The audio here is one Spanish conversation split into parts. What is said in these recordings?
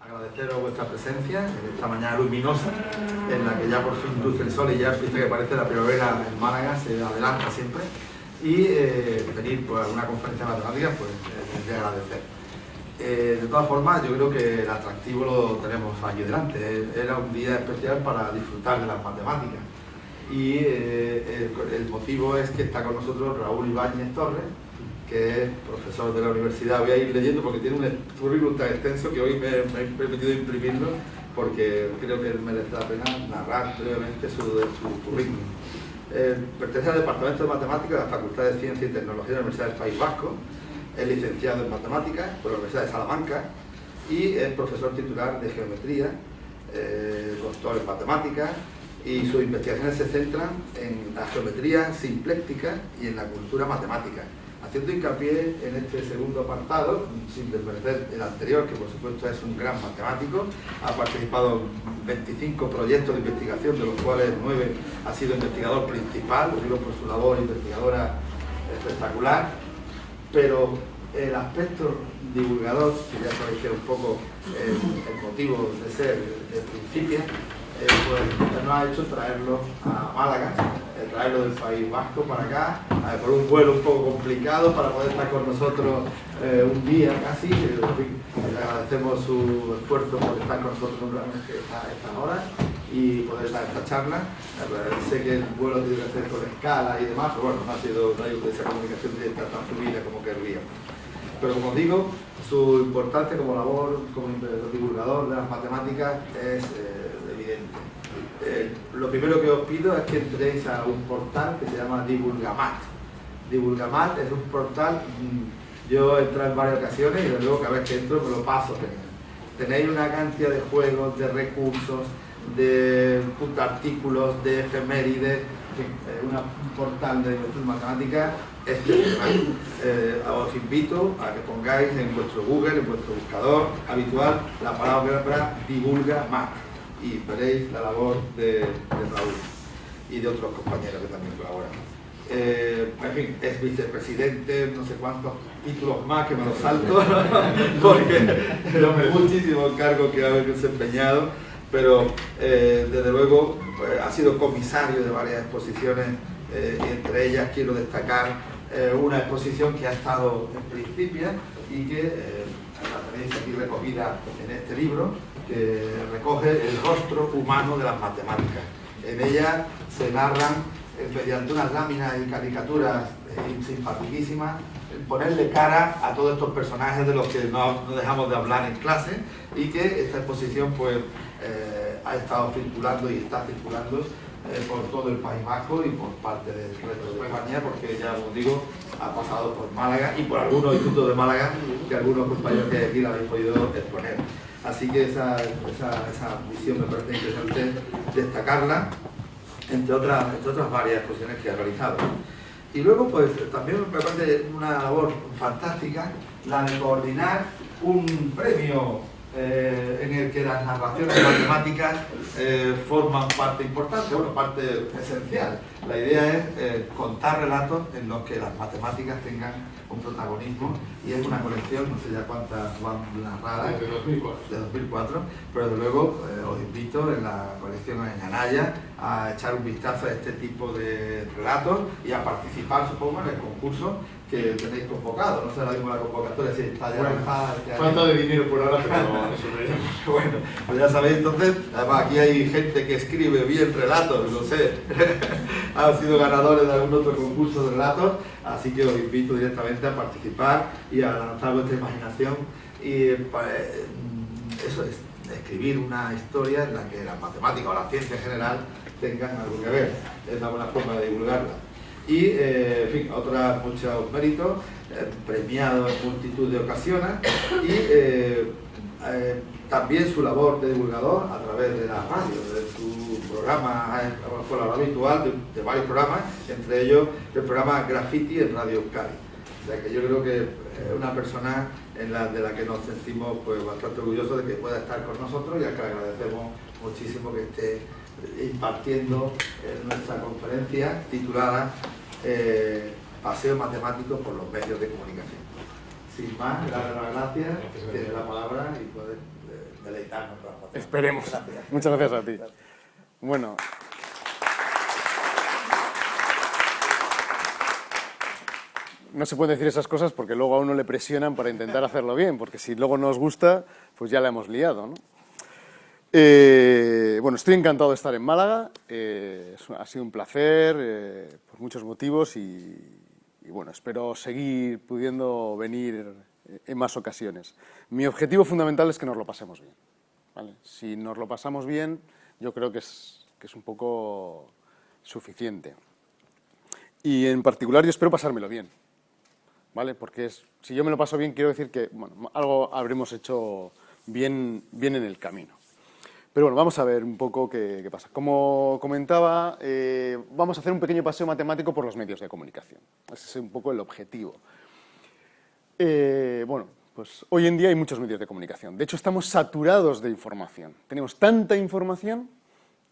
Agradeceros vuestra presencia en esta mañana luminosa, en la que ya por fin luce el sol y ya empieza que parece la primavera en Málaga, se adelanta siempre. Y venir pues, a una conferencia de matemáticas, pues es de agradecer. De todas formas, yo creo que el atractivo lo tenemos aquí delante. Era un día especial para disfrutar de las matemáticas. Y el motivo es que está con nosotros Raúl Ibáñez Torres, que es profesor de la universidad. Voy a ir leyendo porque tiene un currículum tan extenso que hoy me he permitido imprimirlo porque creo que merece la pena narrar brevemente su currículum. Pertenece al Departamento de Matemáticas de la Facultad de Ciencia y Tecnología de la Universidad del País Vasco. Es licenciado en Matemáticas por la Universidad de Salamanca y es profesor titular de Geometría, doctor en Matemáticas, y sus investigaciones se centran en la geometría simpléctica y en la cultura matemática, haciendo hincapié en este segundo apartado, sin desmerecer el anterior, que por supuesto es un gran matemático. Ha participado en 25 proyectos de investigación, de los cuales 9 ha sido investigador principal, lo digo por su labor investigadora espectacular, pero el aspecto divulgador, que ya sabéis que es un poco el motivo de ser del principio, pues nos ha hecho traerlo a Málaga, traerlo del País Vasco para acá, por un vuelo un poco complicado para poder estar con nosotros un día casi. Le agradecemos su esfuerzo por estar con nosotros estas horas y poder dar esta charla. Sé que el vuelo tiene que hacer con escala y demás, pero bueno, no hay esa comunicación directa tan fluida como querríamos. Pero como digo, su importancia como labor, como divulgador de las matemáticas es evidente. Lo primero que os pido es que entréis a un portal que se llama Divulgamat. Divulgamat es un portal, yo he entrado en varias ocasiones y luego cada vez que entro me lo paso genial. Tenéis una cantidad de juegos, de recursos, de artículos, de efemérides, un portal de matemáticas excepcional. Os invito a que pongáis en vuestro Google, en vuestro buscador habitual, la palabra Divulgamat y veréis la labor de Raúl y de otros compañeros que también colaboran. En fin, es vicepresidente, no sé cuántos títulos más que me los salto, porque los muchísimos cargos que ha desempeñado, pero desde luego pues, ha sido comisario de varias exposiciones, y entre ellas quiero destacar una exposición que ha estado en Principia y que la tenéis aquí recogida en este libro, que recoge el rostro humano de las matemáticas. En ella se narran, mediante unas láminas y caricaturas simpaticísimas, ponerle cara a todos estos personajes de los que no dejamos de hablar en clase, y que esta exposición pues ha estado circulando y está circulando por todo el País Vasco y por parte del resto de España, porque ya os digo, ha pasado por Málaga y por algunos institutos de Málaga que algunos compañeros que aquí la habéis podido exponer. Así que esa visión me parece interesante destacarla, entre otras varias exposiciones que ha realizado. Y luego pues también me parece una labor fantástica la de coordinar un premio en el que las narraciones matemáticas forman parte importante, bueno, parte esencial. La idea es contar relatos en los que las matemáticas tengan un protagonismo, y es una colección, no sé ya cuántas van narradas, de 2004, pero desde luego os invito en la colección en Anaya a echar un vistazo a este tipo de relatos y a participar, supongo, en el concurso que tenéis convocado. No sé ahora mismo la convocatoria si está ya lanzada. Falta de dinero por ahora, pero eso no. Bueno, pues ya sabéis, entonces, además aquí hay gente que escribe bien relatos, no sé, han sido ganadores de algún otro concurso de relatos, así que os invito directamente a participar y a lanzar vuestra imaginación y eso es, escribir una historia en la que las matemáticas o la ciencia en general tengan algo que ver. Es una buena forma de divulgarla. Y, en fin, muchos méritos, premiado en multitud de ocasiones, y también su labor de divulgador a través de la radio, de su programa colaborador habitual, de varios programas, entre ellos el programa Graffiti en Radio Euskadi. O sea que yo creo que es una persona de la que nos sentimos pues, bastante orgullosos de que pueda estar con nosotros, y a que le agradecemos muchísimo que esté impartiendo nuestra conferencia titulada Paseo Matemático por los medios de comunicación. Sin más, darle las gracias, tiene la palabra y puede deleitarnos con las matemáticas. Esperemos. Gracias. Muchas gracias a ti. Bueno. No se pueden decir esas cosas porque luego a uno le presionan para intentar hacerlo bien, porque si luego no os gusta, pues ya la hemos liado, ¿no? Bueno, estoy encantado de estar en Málaga, ha sido un placer por muchos motivos y bueno, espero seguir pudiendo venir en más ocasiones. Mi objetivo fundamental es que nos lo pasemos bien, ¿vale? Si nos lo pasamos bien, yo creo que es un poco suficiente. Y en particular yo espero pasármelo bien, ¿vale? Porque si yo me lo paso bien, quiero decir que bueno, algo habremos hecho bien en el camino. Pero bueno, vamos a ver un poco qué pasa. Como comentaba, vamos a hacer un pequeño paseo matemático por los medios de comunicación. Ese es un poco el objetivo. Bueno, pues hoy en día hay muchos medios de comunicación. De hecho, estamos saturados de información. Tenemos tanta información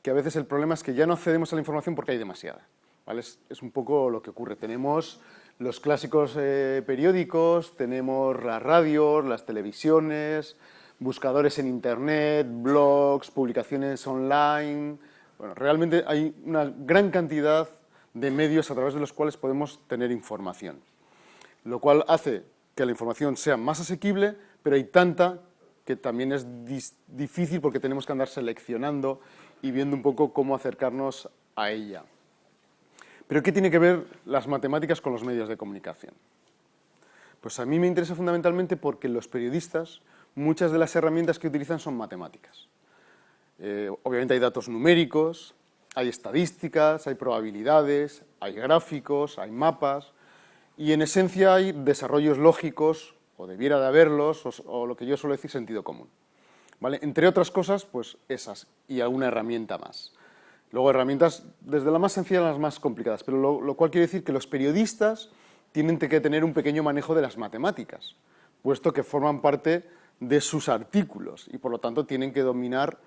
que a veces el problema es que ya no accedemos a la información porque hay demasiada, ¿vale? Es un poco lo que ocurre. Tenemos los clásicos periódicos, tenemos las radios, las televisiones, buscadores en internet, blogs, publicaciones online. Bueno, realmente hay una gran cantidad de medios a través de los cuales podemos tener información, lo cual hace que la información sea más asequible, pero hay tanta que también es difícil porque tenemos que andar seleccionando y viendo un poco cómo acercarnos a ella. ¿Pero qué tiene que ver las matemáticas con los medios de comunicación? Pues a mí me interesa fundamentalmente porque los periodistas, muchas de las herramientas que utilizan son matemáticas. Obviamente hay datos numéricos, hay estadísticas, hay probabilidades, hay gráficos, hay mapas, y en esencia hay desarrollos lógicos, o debiera de haberlos, o lo que yo suelo decir sentido común, ¿vale? Entre otras cosas, pues esas, y alguna herramienta más. Luego herramientas desde la más sencilla a las más complicadas, pero lo cual quiere decir que los periodistas tienen que tener un pequeño manejo de las matemáticas, puesto que forman parte de sus artículos y por lo tanto tienen que dominar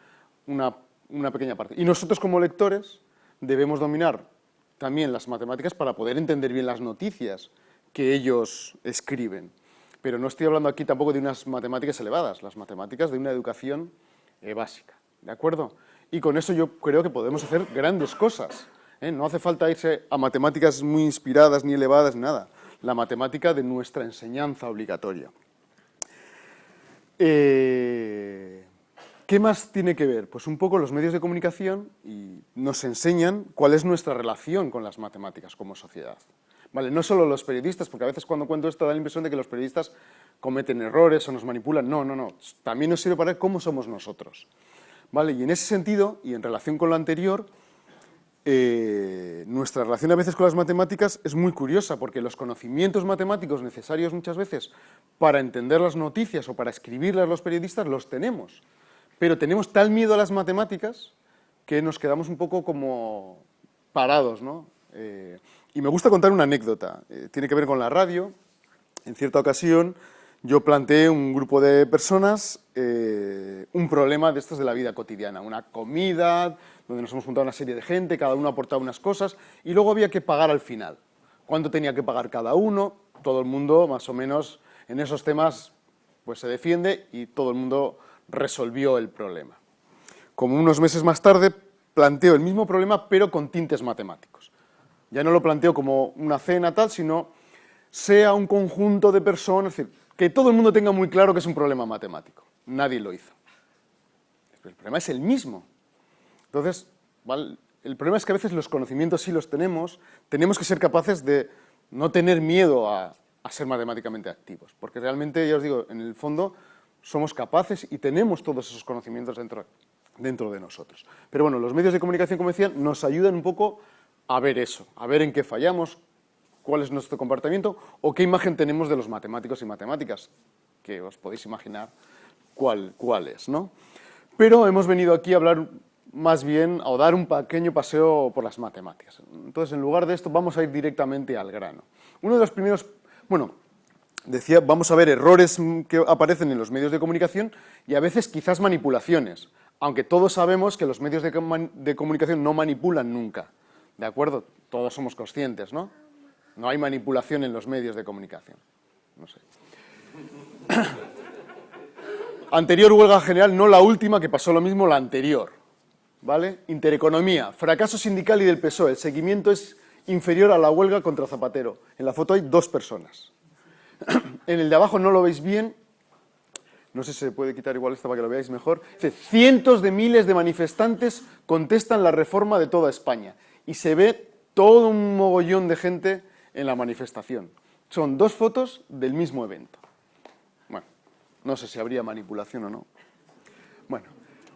una pequeña parte. Y nosotros como lectores debemos dominar también las matemáticas para poder entender bien las noticias que ellos escriben. Pero no estoy hablando aquí tampoco de unas matemáticas elevadas, las matemáticas de una educación básica, ¿de acuerdo? Y con eso yo creo que podemos hacer grandes cosas, ¿eh? No hace falta irse a matemáticas muy inspiradas ni elevadas, ni nada. La matemática de nuestra enseñanza obligatoria. ¿Qué más tiene que ver? Pues un poco los medios de comunicación y nos enseñan cuál es nuestra relación con las matemáticas como sociedad. ¿Vale? No solo los periodistas, porque a veces cuando cuento esto da la impresión de que los periodistas cometen errores o nos manipulan. No, no, no. También nos sirve para ver cómo somos nosotros. ¿Vale? Y en ese sentido, y en relación con lo anterior, nuestra relación a veces con las matemáticas es muy curiosa, porque los conocimientos matemáticos necesarios muchas veces para entender las noticias o para escribirlas los periodistas los tenemos, pero tenemos tal miedo a las matemáticas que nos quedamos un poco como parados, ¿no? Y me gusta contar una anécdota, tiene que ver con la radio. En cierta ocasión yo planteé un grupo de personas un problema de estos de la vida cotidiana, una comida donde nos hemos juntado una serie de gente, cada uno aportaba unas cosas y luego había que pagar al final. ¿Cuánto tenía que pagar cada uno? Todo el mundo, más o menos, en esos temas pues se defiende y todo el mundo resolvió el problema. Como unos meses más tarde planteo el mismo problema pero con tintes matemáticos. Ya no lo planteo como una cena tal, sino sea un conjunto de personas, es decir, que todo el mundo tenga muy claro que es un problema matemático. Nadie lo hizo. Pero el problema es el mismo. Entonces, ¿vale? El problema es que a veces los conocimientos sí los tenemos que ser capaces de no tener miedo a ser matemáticamente activos, porque realmente, ya os digo, en el fondo somos capaces y tenemos todos esos conocimientos dentro de nosotros. Pero bueno, los medios de comunicación, como decía, nos ayudan un poco a ver eso, a ver en qué fallamos, cuál es nuestro comportamiento o qué imagen tenemos de los matemáticos y matemáticas, que os podéis imaginar cuál es, ¿no? Pero hemos venido aquí a hablar más bien, a dar un pequeño paseo por las matemáticas. Entonces, en lugar de esto, vamos a ir directamente al grano. Uno de los primeros, bueno, decía, vamos a ver errores que aparecen en los medios de comunicación y a veces quizás manipulaciones, aunque todos sabemos que los medios de comunicación no manipulan nunca, ¿de acuerdo? Todos somos conscientes, ¿no? No hay manipulación en los medios de comunicación. No sé. Anterior huelga general, no la última, que pasó lo mismo, la anterior. ¿Vale? Intereconomía, fracaso sindical y del PSOE. El seguimiento es inferior a la huelga contra Zapatero. En la foto hay 2 personas. En el de abajo no lo veis bien. No sé si se puede quitar igual esta para que lo veáis mejor. Dice, cientos de miles de manifestantes contestan la reforma de toda España. Y se ve todo un mogollón de gente en la manifestación. Son 2 fotos del mismo evento. Bueno, no sé si habría manipulación o no. Bueno,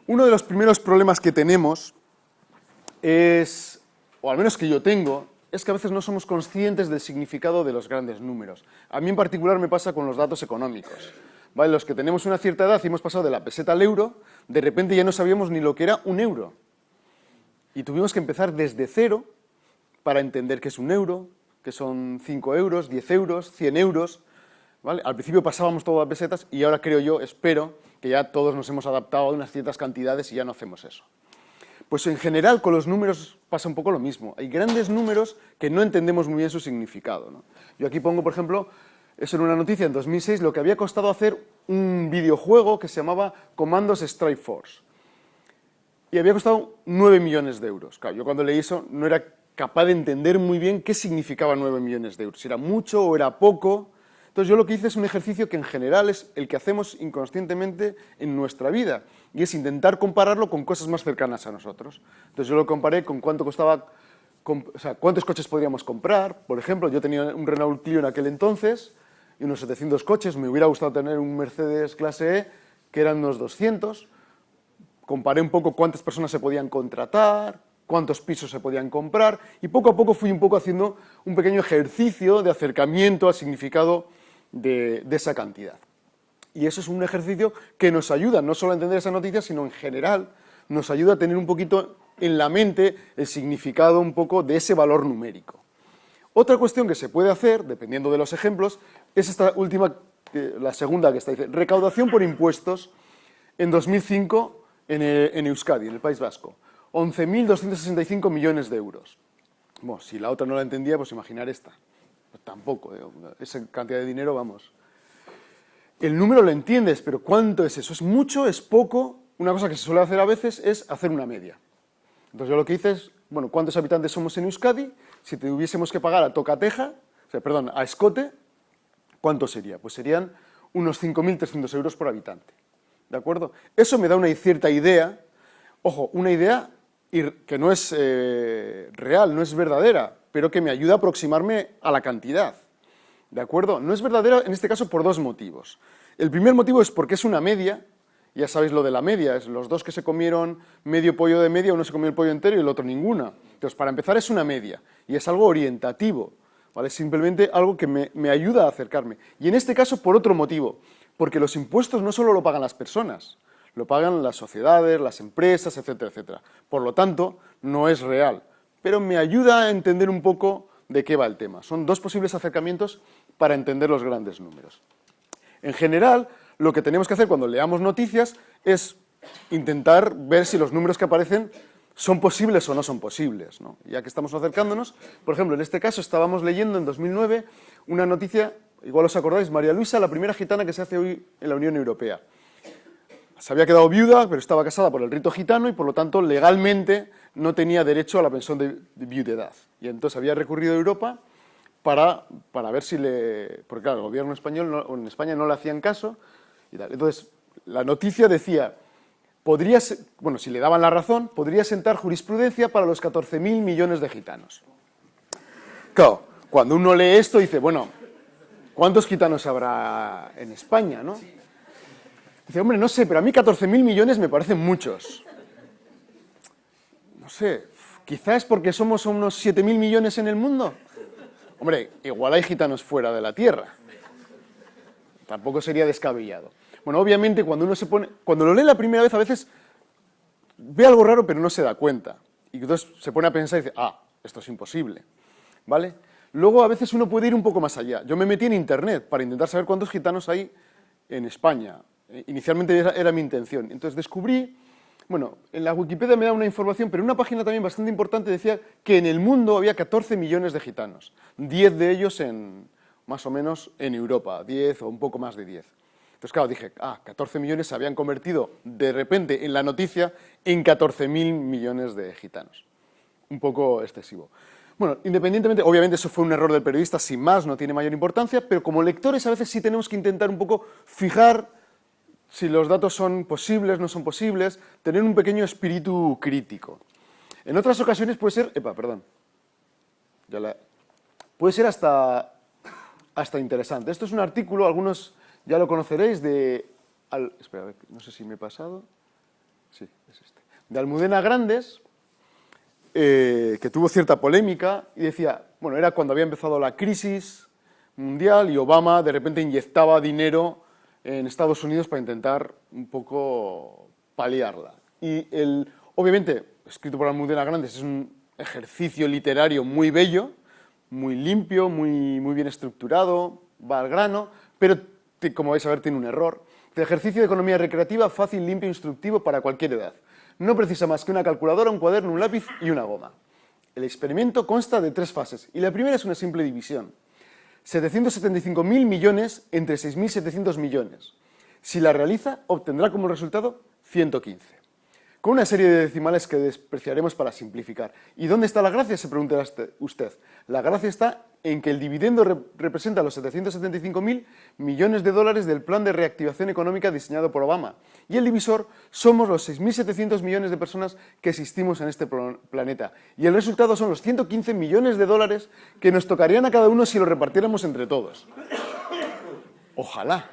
uno de los primeros problemas que tenemos es, o al menos que yo tengo, es que a veces no somos conscientes del significado de los grandes números. A mí en particular me pasa con los datos económicos. ¿Vale? Los que tenemos una cierta edad y hemos pasado de la peseta al euro, de repente ya no sabíamos ni lo que era un euro. Y tuvimos que empezar desde cero para entender qué es un euro, qué son 5 euros, 10 euros, 100 euros. ¿Vale? Al principio pasábamos todo a pesetas y ahora creo yo, espero, que ya todos nos hemos adaptado a unas ciertas cantidades y ya no hacemos eso. Pues en general con los números pasa un poco lo mismo. Hay grandes números que no entendemos muy bien su significado, ¿no? Yo aquí pongo, por ejemplo, eso en una noticia en 2006, lo que había costado hacer un videojuego que se llamaba Commandos Strike Force. Y había costado 9 millones de euros. Claro, yo cuando leí eso no era capaz de entender muy bien qué significaba 9 millones de euros. Si era mucho o era poco. Entonces yo lo que hice es un ejercicio que en general es el que hacemos inconscientemente en nuestra vida. Y es intentar compararlo con cosas más cercanas a nosotros. Entonces yo lo comparé con cuánto costaba, o sea, cuántos coches podríamos comprar. Por ejemplo, yo tenía un Renault Clio en aquel entonces y unos 700 coches. Me hubiera gustado tener un Mercedes clase E, que eran unos 200. Comparé un poco cuántas personas se podían contratar, cuántos pisos se podían comprar, y poco a poco fui un poco haciendo un pequeño ejercicio de acercamiento al significado de esa cantidad. Y eso es un ejercicio que nos ayuda no solo a entender esa noticia, sino en general nos ayuda a tener un poquito en la mente el significado un poco de ese valor numérico. Otra cuestión que se puede hacer, dependiendo de los ejemplos, es esta última, la segunda que está, dice, recaudación por impuestos en 2005 en Euskadi, en el País Vasco, 11.265 millones de euros. Bueno, si la otra no la entendía, pues imaginar esta. Pues tampoco, esa cantidad de dinero, vamos. El número lo entiendes, pero ¿cuánto es eso? ¿Es mucho? ¿Es poco? Una cosa que se suele hacer a veces es hacer una media. Entonces yo lo que hice es, bueno, ¿cuántos habitantes somos en Euskadi? Si tuviésemos que pagar a tocateja, a escote, ¿cuánto sería? Pues serían unos 5.300 euros por habitante. ¿De acuerdo? Eso me da una cierta idea, ojo, una idea que no es real, no es verdadera, pero que me ayuda a aproximarme a la cantidad. ¿De acuerdo? No es verdadera en este caso por 2 motivos. El primer motivo es porque es una media, ya sabéis lo de la media, es los 2 que se comieron medio pollo de media, uno se comió el pollo entero y el otro ninguna. Entonces, para empezar es una media y es algo orientativo, ¿vale? Simplemente algo que me ayuda a acercarme. Y en este caso por otro motivo, porque los impuestos no solo lo pagan las personas, lo pagan las sociedades, las empresas, etcétera, etcétera. Por lo tanto, no es real, pero me ayuda a entender un poco de qué va el tema. Son 2 posibles acercamientos para entender los grandes números. En general, lo que tenemos que hacer cuando leamos noticias es intentar ver si los números que aparecen son posibles o no son posibles, ¿no? Ya que estamos acercándonos, por ejemplo, en este caso estábamos leyendo en 2009 una noticia, igual os acordáis, María Luisa, la primera gitana que se hace hoy en la Unión Europea. Se había quedado viuda, pero estaba casada por el rito gitano y por lo tanto legalmente no tenía derecho a la pensión de viudedad. Y entonces había recurrido a Europa para ver si le... Porque claro, el gobierno español en España no le hacían caso y tal. Entonces la noticia decía, si le daban la razón, podría sentar jurisprudencia para los 14.000 millones de gitanos. Claro, cuando uno lee esto dice, bueno, ¿cuántos gitanos habrá en España, no? Dice, hombre, no sé, pero a mí 14.000 millones me parecen muchos. No sé, quizás es porque somos unos 7.000 millones en el mundo. Hombre, igual hay gitanos fuera de la Tierra. Tampoco sería descabellado. Bueno, obviamente cuando lo lee la primera vez a veces ve algo raro pero no se da cuenta. Y entonces se pone a pensar y dice, esto es imposible, ¿vale? Luego a veces uno puede ir un poco más allá. Yo me metí en internet para intentar saber cuántos gitanos hay en España. Inicialmente era mi intención. Entonces descubrí, bueno, en la Wikipedia me da una información, pero en una página también bastante importante decía que en el mundo había 14 millones de gitanos, 10 de ellos más o menos en Europa, 10 o un poco más de 10. Entonces, claro, dije, 14 millones se habían convertido de repente en la noticia en 14.000 millones de gitanos. Un poco excesivo. Bueno, independientemente, obviamente eso fue un error del periodista, sin más, no tiene mayor importancia, pero como lectores a veces sí tenemos que intentar un poco fijar si los datos son posibles, no son posibles, tener un pequeño espíritu crítico. En otras ocasiones puede ser, puede ser hasta interesante. Esto es un artículo, algunos ya lo conoceréis, espera, a ver, no sé si me he pasado. Sí, es este. De Almudena Grandes, que tuvo cierta polémica y decía, bueno, era cuando había empezado la crisis mundial y Obama de repente inyectaba dinero en Estados Unidos para intentar un poco paliarla. Y obviamente, escrito por Almudena Grandes, es un ejercicio literario muy bello, muy limpio, muy bien estructurado, va al grano, pero como vais a ver tiene un error. El ejercicio de economía recreativa fácil, limpio e instructivo para cualquier edad. No precisa más que una calculadora, un cuaderno, un lápiz y una goma. El experimento consta de 3 fases y la primera es una simple división. 775.000 millones entre 6.700 millones. Si la realiza, obtendrá como resultado 115. Con una serie de decimales que despreciaremos para simplificar. ¿Y dónde está la gracia?, se preguntará usted. La gracia está en que el dividendo representa los 775.000 millones de dólares del plan de reactivación económica diseñado por Obama. Y el divisor somos los 6.700 millones de personas que existimos en este planeta. Y el resultado son los 115 millones de dólares que nos tocarían a cada uno si lo repartiéramos entre todos. Ojalá.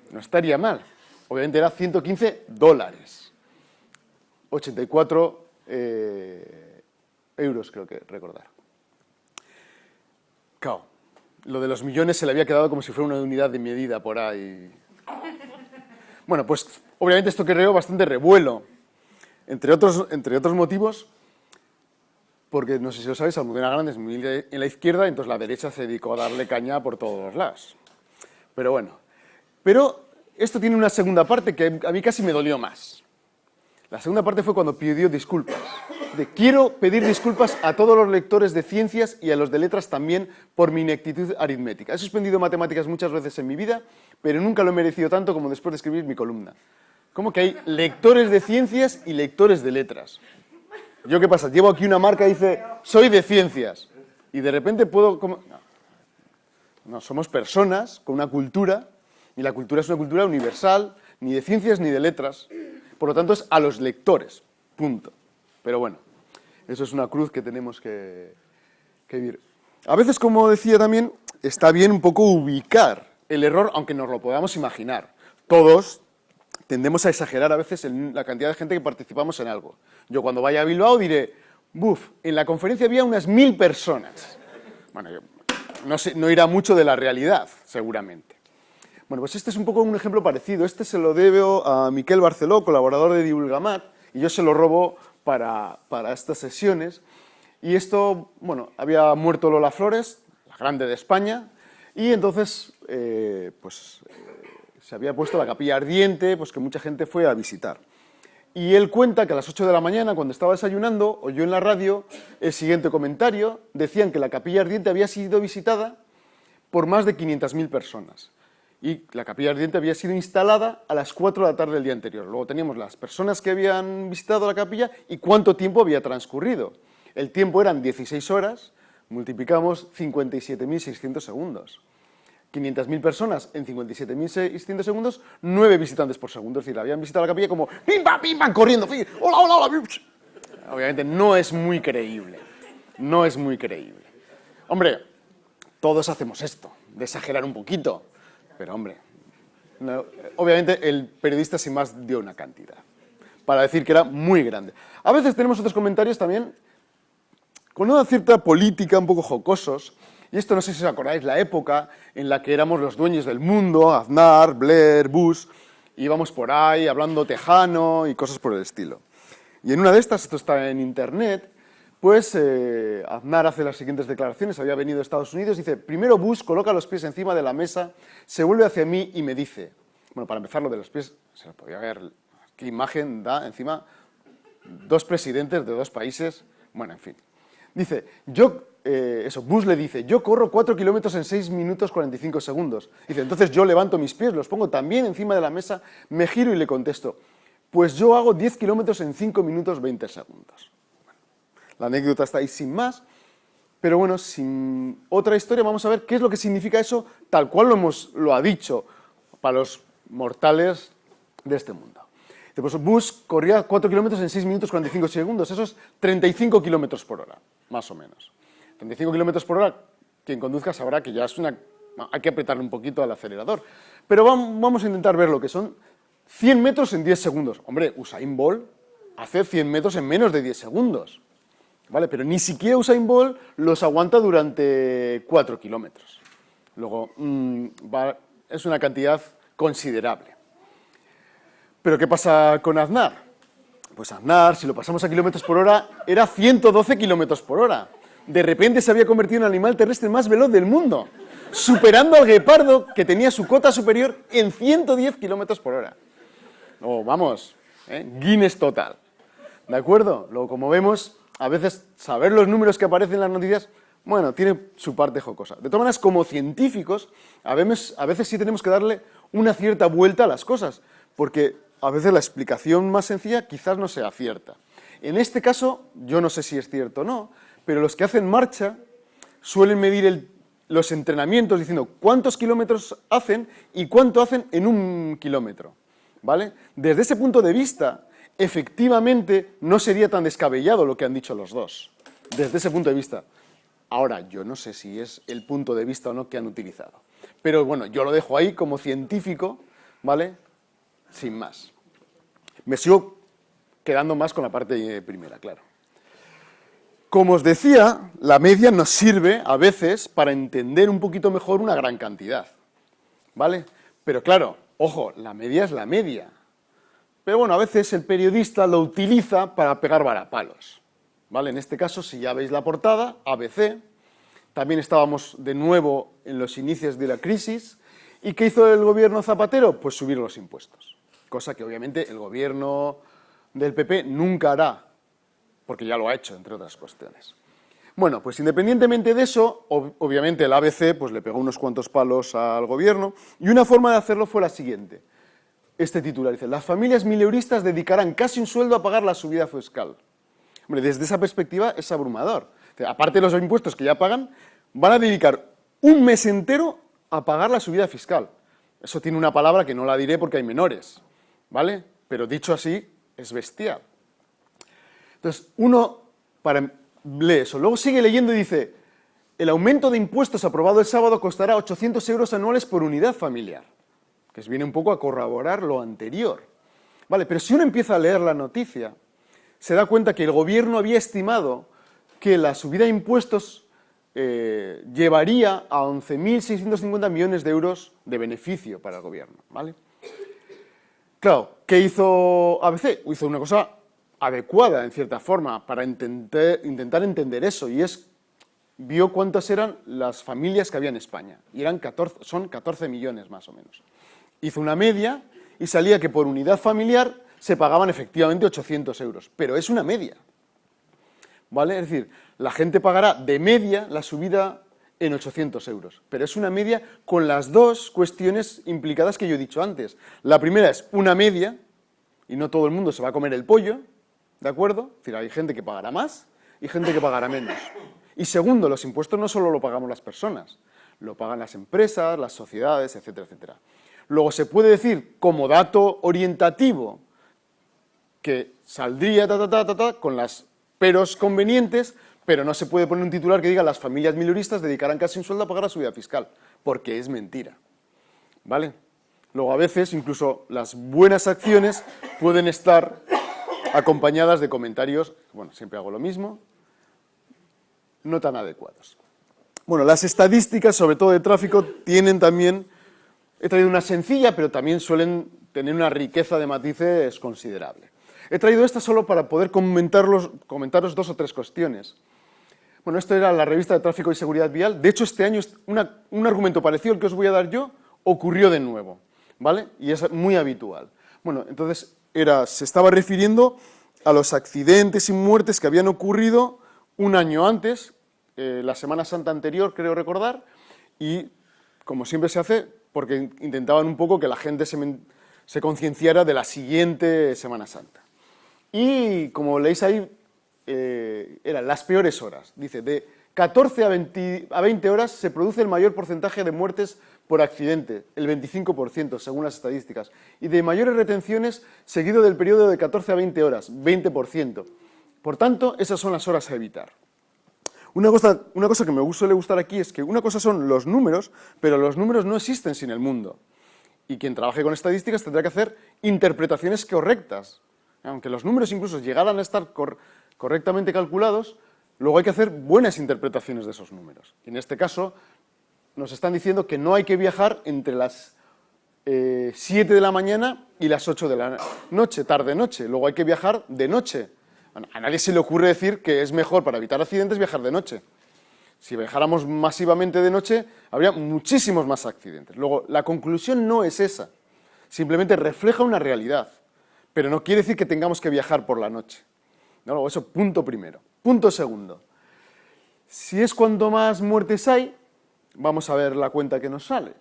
No estaría mal. Obviamente era 115 dólares. 84 euros, creo que recordar. Claro, lo de los millones se le había quedado como si fuera una unidad de medida por ahí. Bueno, pues obviamente esto creó bastante revuelo. Entre otros motivos, porque no sé si lo sabéis, Almudena Grandes es muy en la izquierda, entonces la derecha se dedicó a darle caña por todos los lados. Pero bueno. Pero esto tiene una segunda parte que a mí casi me dolió más. La segunda parte fue cuando pidió disculpas. Quiero pedir disculpas a todos los lectores de ciencias y a los de letras también por mi ineptitud aritmética. He suspendido matemáticas muchas veces en mi vida, pero nunca lo he merecido tanto como después de escribir mi columna. ¿Cómo que hay lectores de ciencias y lectores de letras? ¿Yo qué pasa? Llevo aquí una marca y dice, soy de ciencias. Y de repente puedo... No, somos personas con una cultura, y la cultura es una cultura universal, ni de ciencias ni de letras. Por lo tanto, es a los lectores. Punto. Pero bueno, eso es una cruz que tenemos que vivir. A veces, como decía también, está bien un poco ubicar el error, aunque nos lo podamos imaginar. Todos tendemos a exagerar a veces en la cantidad de gente que participamos en algo. Yo cuando vaya a Bilbao diré, en la conferencia había unas 1000 personas. Bueno, no irá mucho de la realidad, seguramente. Bueno, pues este es un poco un ejemplo parecido. Este se lo debo a Miquel Barceló, colaborador de Divulgamat, y yo se lo robo para estas sesiones. Y esto, bueno, había muerto Lola Flores, la grande de España, y entonces, se había puesto la Capilla Ardiente, pues que mucha gente fue a visitar. Y él cuenta que a las 8 de la mañana, cuando estaba desayunando, oyó en la radio el siguiente comentario. Decían que la Capilla Ardiente había sido visitada por más de 500.000 personas. Y la Capilla Ardiente había sido instalada a las 4 de la tarde del día anterior. Luego teníamos las personas que habían visitado la capilla y cuánto tiempo había transcurrido. El tiempo eran 16 horas, multiplicamos 57.600 segundos. 500.000 personas en 57.600 segundos, 9 visitantes por segundo. Es decir, habían visitado la capilla como ¡pim, pam, corriendo! ¡Hola, hola, hola! Obviamente no es muy creíble. No es muy creíble. Hombre, todos hacemos esto, de exagerar un poquito. Pero, hombre, no, obviamente el periodista sin más dio una cantidad, para decir que era muy grande. A veces tenemos otros comentarios también con una cierta política, un poco jocosos, y esto no sé si os acordáis, la época en la que éramos los dueños del mundo, Aznar, Blair, Bush, íbamos por ahí hablando tejano y cosas por el estilo. Y en una de estas, esto está en internet, pues Aznar hace las siguientes declaraciones, había venido a Estados Unidos, dice, primero Bush coloca los pies encima de la mesa, se vuelve hacia mí y me dice, bueno, para empezar lo de los pies, se lo podía ver, qué imagen da encima, 2 presidentes de 2 países, bueno, en fin. Dice, yo Bus le dice, yo corro 4 kilómetros en 6 minutos 45 segundos. Dice, entonces yo levanto mis pies, los pongo también encima de la mesa, me giro y le contesto, pues yo hago 10 kilómetros en 5 minutos 20 segundos. La anécdota está ahí sin más, pero bueno, sin otra historia, vamos a ver qué es lo que significa eso, tal cual lo ha dicho para los mortales de este mundo. Pues Bus corría 4 kilómetros en 6 minutos 45 segundos, eso es 35 kilómetros por hora, más o menos. 35 kilómetros por hora, quien conduzca sabrá que ya es hay que apretarle un poquito al acelerador. Pero vamos a intentar ver lo que son 100 metros en 10 segundos. Hombre, Usain Bolt hace 100 metros en menos de 10 segundos. ¿Vale? Pero ni siquiera Usain Bolt los aguanta durante 4 kilómetros. Luego, es una cantidad considerable. ¿Pero qué pasa con Aznar? Pues Aznar, si lo pasamos a kilómetros por hora, era 112 kilómetros por hora. De repente se había convertido en el animal terrestre más veloz del mundo, superando al guepardo, que tenía su cota superior en 110 kilómetros por hora. Vamos, Guinness total. ¿De acuerdo? Luego, como vemos, a veces saber los números que aparecen en las noticias, bueno, tiene su parte jocosa. De todas maneras, como científicos, a veces sí tenemos que darle una cierta vuelta a las cosas, porque a veces la explicación más sencilla quizás no sea cierta. En este caso, yo no sé si es cierto o no, pero los que hacen marcha suelen medir los entrenamientos diciendo cuántos kilómetros hacen y cuánto hacen en un kilómetro, ¿vale? Desde ese punto de vista, efectivamente, no sería tan descabellado lo que han dicho los dos, desde ese punto de vista. Ahora, yo no sé si es el punto de vista o no que han utilizado, pero bueno, yo lo dejo ahí como científico, ¿vale? Sin más. Me sigo quedando más con la parte primera, claro. Como os decía, la media nos sirve a veces para entender un poquito mejor una gran cantidad, ¿vale? Pero claro, ojo, la media es la media. Pero bueno, a veces el periodista lo utiliza para pegar varapalos, ¿vale? En este caso, si ya veis la portada, ABC, también estábamos de nuevo en los inicios de la crisis, ¿y qué hizo el gobierno Zapatero? Pues subir los impuestos, cosa que obviamente el gobierno del PP nunca hará, porque ya lo ha hecho, entre otras cuestiones. Bueno, pues independientemente de eso, obviamente el ABC pues, le pegó unos cuantos palos al gobierno, y una forma de hacerlo fue la siguiente. Este titular dice, las familias mileuristas dedicarán casi un sueldo a pagar la subida fiscal. Hombre, desde esa perspectiva es abrumador. O sea, aparte de los impuestos que ya pagan, van a dedicar un mes entero a pagar la subida fiscal. Eso tiene una palabra que no la diré porque hay menores, ¿vale? Pero dicho así, es bestial. Entonces, uno lee eso, luego sigue leyendo y dice, el aumento de impuestos aprobado el sábado costará 800 euros anuales por unidad familiar, que viene un poco a corroborar lo anterior. Vale, pero si uno empieza a leer la noticia, se da cuenta que el gobierno había estimado que la subida de impuestos llevaría a 11.650 millones de euros de beneficio para el gobierno, ¿vale? Claro, ¿qué hizo ABC? Hizo una cosa adecuada, en cierta forma, para intentar entender eso, y vio cuántas eran las familias que había en España, y son 14 millones más o menos. Hizo una media y salía que por unidad familiar se pagaban efectivamente 800 euros, pero es una media, ¿vale? Es decir, la gente pagará de media la subida en 800 euros, pero es una media con las dos cuestiones implicadas que yo he dicho antes. La primera es una media, y no todo el mundo se va a comer el pollo, ¿de acuerdo? Es decir, hay gente que pagará más y gente que pagará menos. Y segundo, los impuestos no solo lo pagamos las personas, lo pagan las empresas, las sociedades, etcétera, etcétera. Luego se puede decir, como dato orientativo, que saldría con las peros convenientes, pero no se puede poner un titular que diga las familias mileuristas dedicarán casi un sueldo a pagar la subida fiscal, porque es mentira, ¿vale? Luego a veces incluso las buenas acciones pueden estar acompañadas de comentarios, bueno, siempre hago lo mismo, no tan adecuados. Bueno, las estadísticas, sobre todo de tráfico, tienen también, he traído una sencilla, pero también suelen tener una riqueza de matices considerable. He traído esta solo para poder comentaros dos o tres cuestiones. Bueno, esto era la revista de Tráfico y Seguridad Vial. De hecho, este año un argumento parecido al que os voy a dar yo ocurrió de nuevo, ¿vale? Y es muy habitual. Bueno, entonces se estaba refiriendo a los accidentes y muertes que habían ocurrido un año antes, la Semana Santa anterior, creo recordar, y como siempre se hace, porque intentaban un poco que la gente se concienciara de la siguiente Semana Santa. Y como leéis ahí, eran las peores horas. Dice, de 14 a 20 horas se produce el mayor porcentaje de muertes por accidente, el 25%, según las estadísticas, y de mayores retenciones seguido del periodo de 14 a 20 horas, 20%. Por tanto, esas son las horas a evitar. Una cosa que me suele gustar aquí es que una cosa son los números, pero los números no existen sin el mundo. Y quien trabaje con estadísticas tendrá que hacer interpretaciones correctas. Aunque los números incluso llegaran a estar correctamente calculados, luego hay que hacer buenas interpretaciones de esos números. Y en este caso, nos están diciendo que no hay que viajar entre las 7 de la mañana y las 8 de la noche, tarde-noche. Luego hay que viajar de noche. Bueno, a nadie se le ocurre decir que es mejor para evitar accidentes viajar de noche. Si viajáramos masivamente de noche, habría muchísimos más accidentes. Luego, la conclusión no es esa. Simplemente refleja una realidad. Pero no quiere decir que tengamos que viajar por la noche. ¿No? Eso, punto primero. Punto segundo. Si es cuanto más muertes hay, vamos a ver la cuenta que nos sale.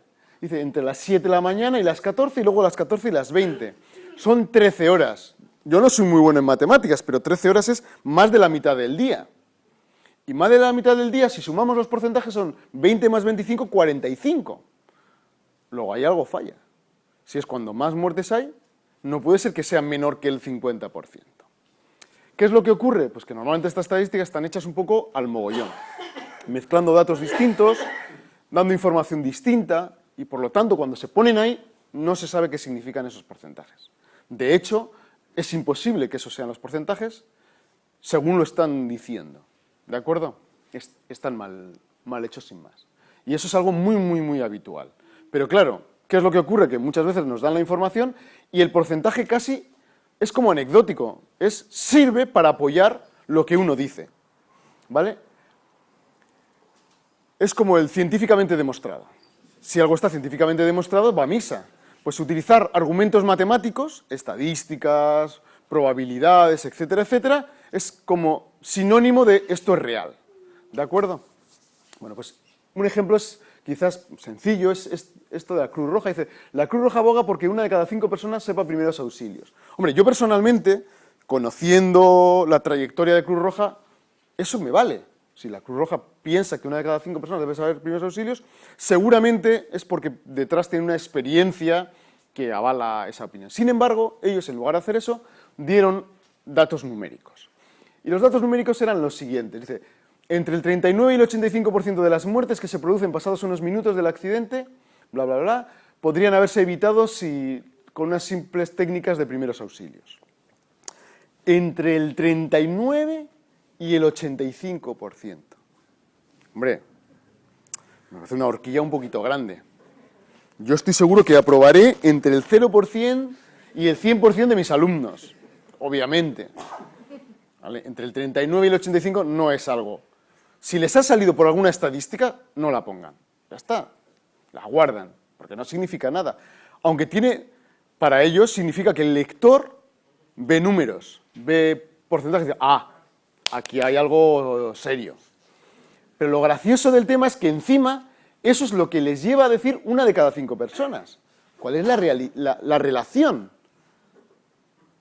Dice, entre las 7 de la mañana y las 14, y luego las 14 y las 20. Son 13 horas. Yo no soy muy bueno en matemáticas, pero 13 horas es más de la mitad del día. Y más de la mitad del día, si sumamos los porcentajes, son 20 más 25, 45. Luego ahí algo falla. Si es cuando más muertes hay, no puede ser que sea menor que el 50%. ¿Qué es lo que ocurre? Pues que normalmente estas estadísticas están hechas un poco al mogollón, mezclando datos distintos, dando información distinta, y por lo tanto, cuando se ponen ahí, no se sabe qué significan esos porcentajes. De hecho, es imposible que esos sean los porcentajes según lo están diciendo. ¿De acuerdo? Están mal hechos sin más. Y eso es algo muy, muy, muy habitual. Pero claro, ¿qué es lo que ocurre? Que muchas veces nos dan la información y el porcentaje casi es como anecdótico. Sirve para apoyar lo que uno dice. ¿Vale? Es como el científicamente demostrado. Si algo está científicamente demostrado, va a misa. Pues utilizar argumentos matemáticos, estadísticas, probabilidades, etcétera, etcétera, es como sinónimo de esto es real. ¿De acuerdo? Bueno, pues un ejemplo es quizás sencillo, es esto de la Cruz Roja. Dice, la Cruz Roja aboga porque 1 de cada 5 personas sepa primeros auxilios. Hombre, yo personalmente, conociendo la trayectoria de Cruz Roja, eso me vale. Si la Cruz Roja piensa que 1 de cada 5 personas debe saber primeros auxilios, seguramente es porque detrás tiene una experiencia que avala esa opinión. Sin embargo, ellos, en lugar de hacer eso, dieron datos numéricos. Y los datos numéricos eran los siguientes. Dice, entre el 39 y el 85% de las muertes que se producen pasados unos minutos del accidente, bla, bla, bla, podrían haberse evitado con unas simples técnicas de primeros auxilios. Entre el 39 y el 85%. Hombre, me parece una horquilla un poquito grande. Yo estoy seguro que aprobaré entre el 0% y el 100% de mis alumnos, obviamente. ¿Vale? Entre el 39 y el 85 no es algo. Si les ha salido por alguna estadística, no la pongan. Ya está, la guardan, porque no significa nada. Aunque para ellos significa que el lector ve números, ve porcentajes y dice, aquí hay algo serio. Pero lo gracioso del tema es que encima eso es lo que les lleva a decir 1 de cada 5 personas. ¿Cuál es la relación?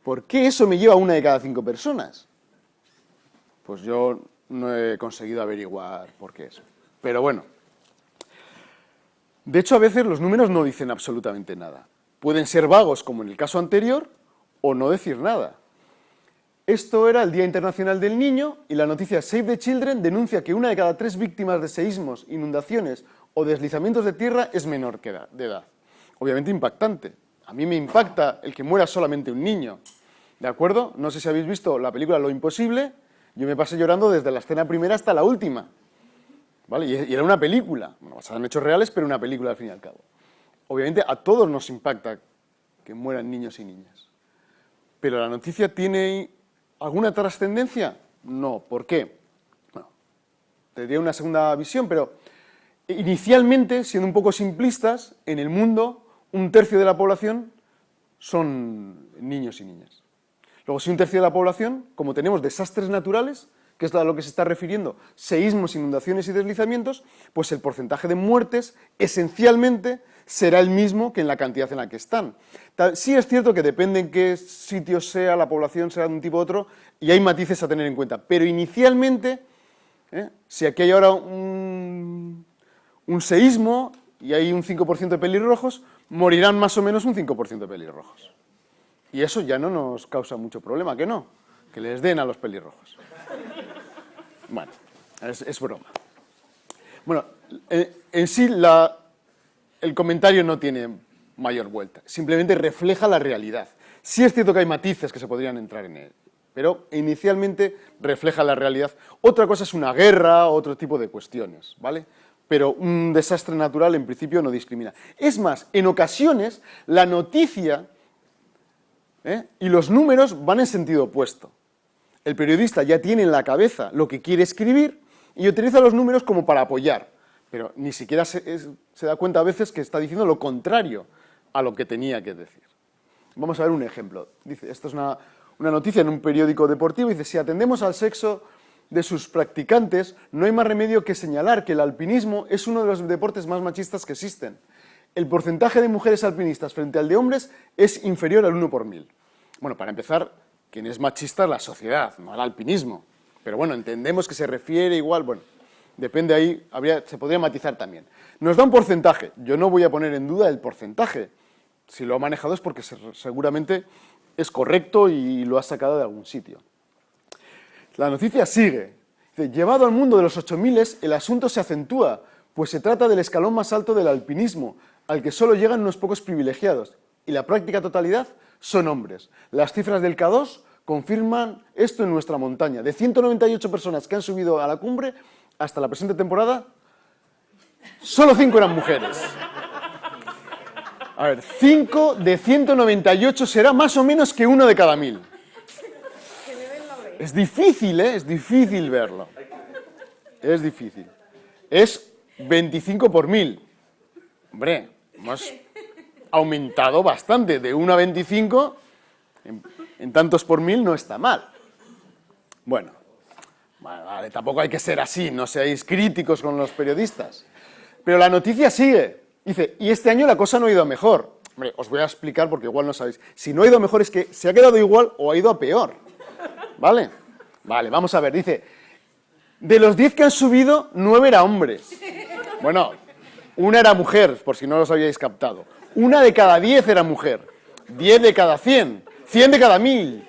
¿Por qué eso me lleva a 1 de cada 5 personas? Pues yo no he conseguido averiguar por qué es. Pero bueno. De hecho, a veces los números no dicen absolutamente nada. Pueden ser vagos, como en el caso anterior, o no decir nada. Esto era el Día Internacional del Niño y la noticia Save the Children denuncia que 1 de cada 3 víctimas de seísmos, inundaciones o deslizamientos de tierra es menor de edad. Obviamente impactante. A mí me impacta el que muera solamente un niño. ¿De acuerdo? No sé si habéis visto la película Lo Imposible. Yo me pasé llorando desde la escena primera hasta la última. ¿Vale? Y era una película. Bueno, basada en hechos reales, pero una película al fin y al cabo. Obviamente a todos nos impacta que mueran niños y niñas. Pero la noticia tiene ¿alguna trascendencia? No. ¿Por qué? Bueno, tendría una segunda visión, pero inicialmente, siendo un poco simplistas, en el mundo 1/3 de la población son niños y niñas. Luego, si 1/3 de la población, como tenemos desastres naturales, que es a lo que se está refiriendo, seísmos, inundaciones y deslizamientos, pues el porcentaje de muertes esencialmente será el mismo que en la cantidad en la que están. Sí es cierto que depende en qué sitio sea, la población será de un tipo u otro, y hay matices a tener en cuenta, pero inicialmente, si aquí hay ahora un seísmo y hay un 5% de pelirrojos, morirán más o menos un 5% de pelirrojos. Y eso ya no nos causa mucho problema, ¿que no? Que les den a los pelirrojos. Bueno, es broma. Bueno, en sí el comentario no tiene mayor vuelta, simplemente refleja la realidad. Sí es cierto que hay matices que se podrían entrar en él, pero inicialmente refleja la realidad. Otra cosa es una guerra, otro tipo de cuestiones, ¿vale? Pero un desastre natural en principio no discrimina. Es más, en ocasiones la noticia y los números van en sentido opuesto. El periodista ya tiene en la cabeza lo que quiere escribir y utiliza los números como para apoyar, pero ni siquiera se da cuenta a veces que está diciendo lo contrario a lo que tenía que decir. Vamos a ver un ejemplo. Dice, esto es una noticia en un periódico deportivo, dice, si atendemos al sexo de sus practicantes, no hay más remedio que señalar que el alpinismo es uno de los deportes más machistas que existen. El porcentaje de mujeres alpinistas frente al de hombres es inferior al 1 por 1000. Bueno, para empezar, quien es machista es la sociedad, no el alpinismo. Pero bueno, entendemos que se refiere igual, bueno, depende ahí, se podría matizar también. Nos da un porcentaje, yo no voy a poner en duda el porcentaje. Si lo ha manejado es porque seguramente es correcto y lo ha sacado de algún sitio. La noticia sigue. Dice, llevado al mundo de los 8000, el asunto se acentúa, pues se trata del escalón más alto del alpinismo, al que solo llegan unos pocos privilegiados, y la práctica totalidad son hombres. Las cifras del K2 confirman esto en nuestra montaña. De 198 personas que han subido a la cumbre, hasta la presente temporada, solo 5 eran mujeres. A ver, 5 de 198 será más o menos que 1 de cada 1000. Es difícil, es difícil verlo. Es difícil. Es 25 por 1000. Hombre, hemos aumentado bastante. De 1 a 25, en tantos por 1000 no está mal. Bueno, vale, tampoco hay que ser así, no seáis críticos con los periodistas. Pero la noticia sigue. Dice, y este año la cosa no ha ido a mejor. Hombre, os voy a explicar porque igual no sabéis. Si no ha ido a mejor es que se ha quedado igual o ha ido a peor. ¿Vale? Vale, vamos a ver. Dice, de los 10 que han subido, 9 eran hombres. Bueno, una era mujer, por si no los habíais captado. 1 de cada 10 era mujer. 10 de cada 100. 100 de cada 1000.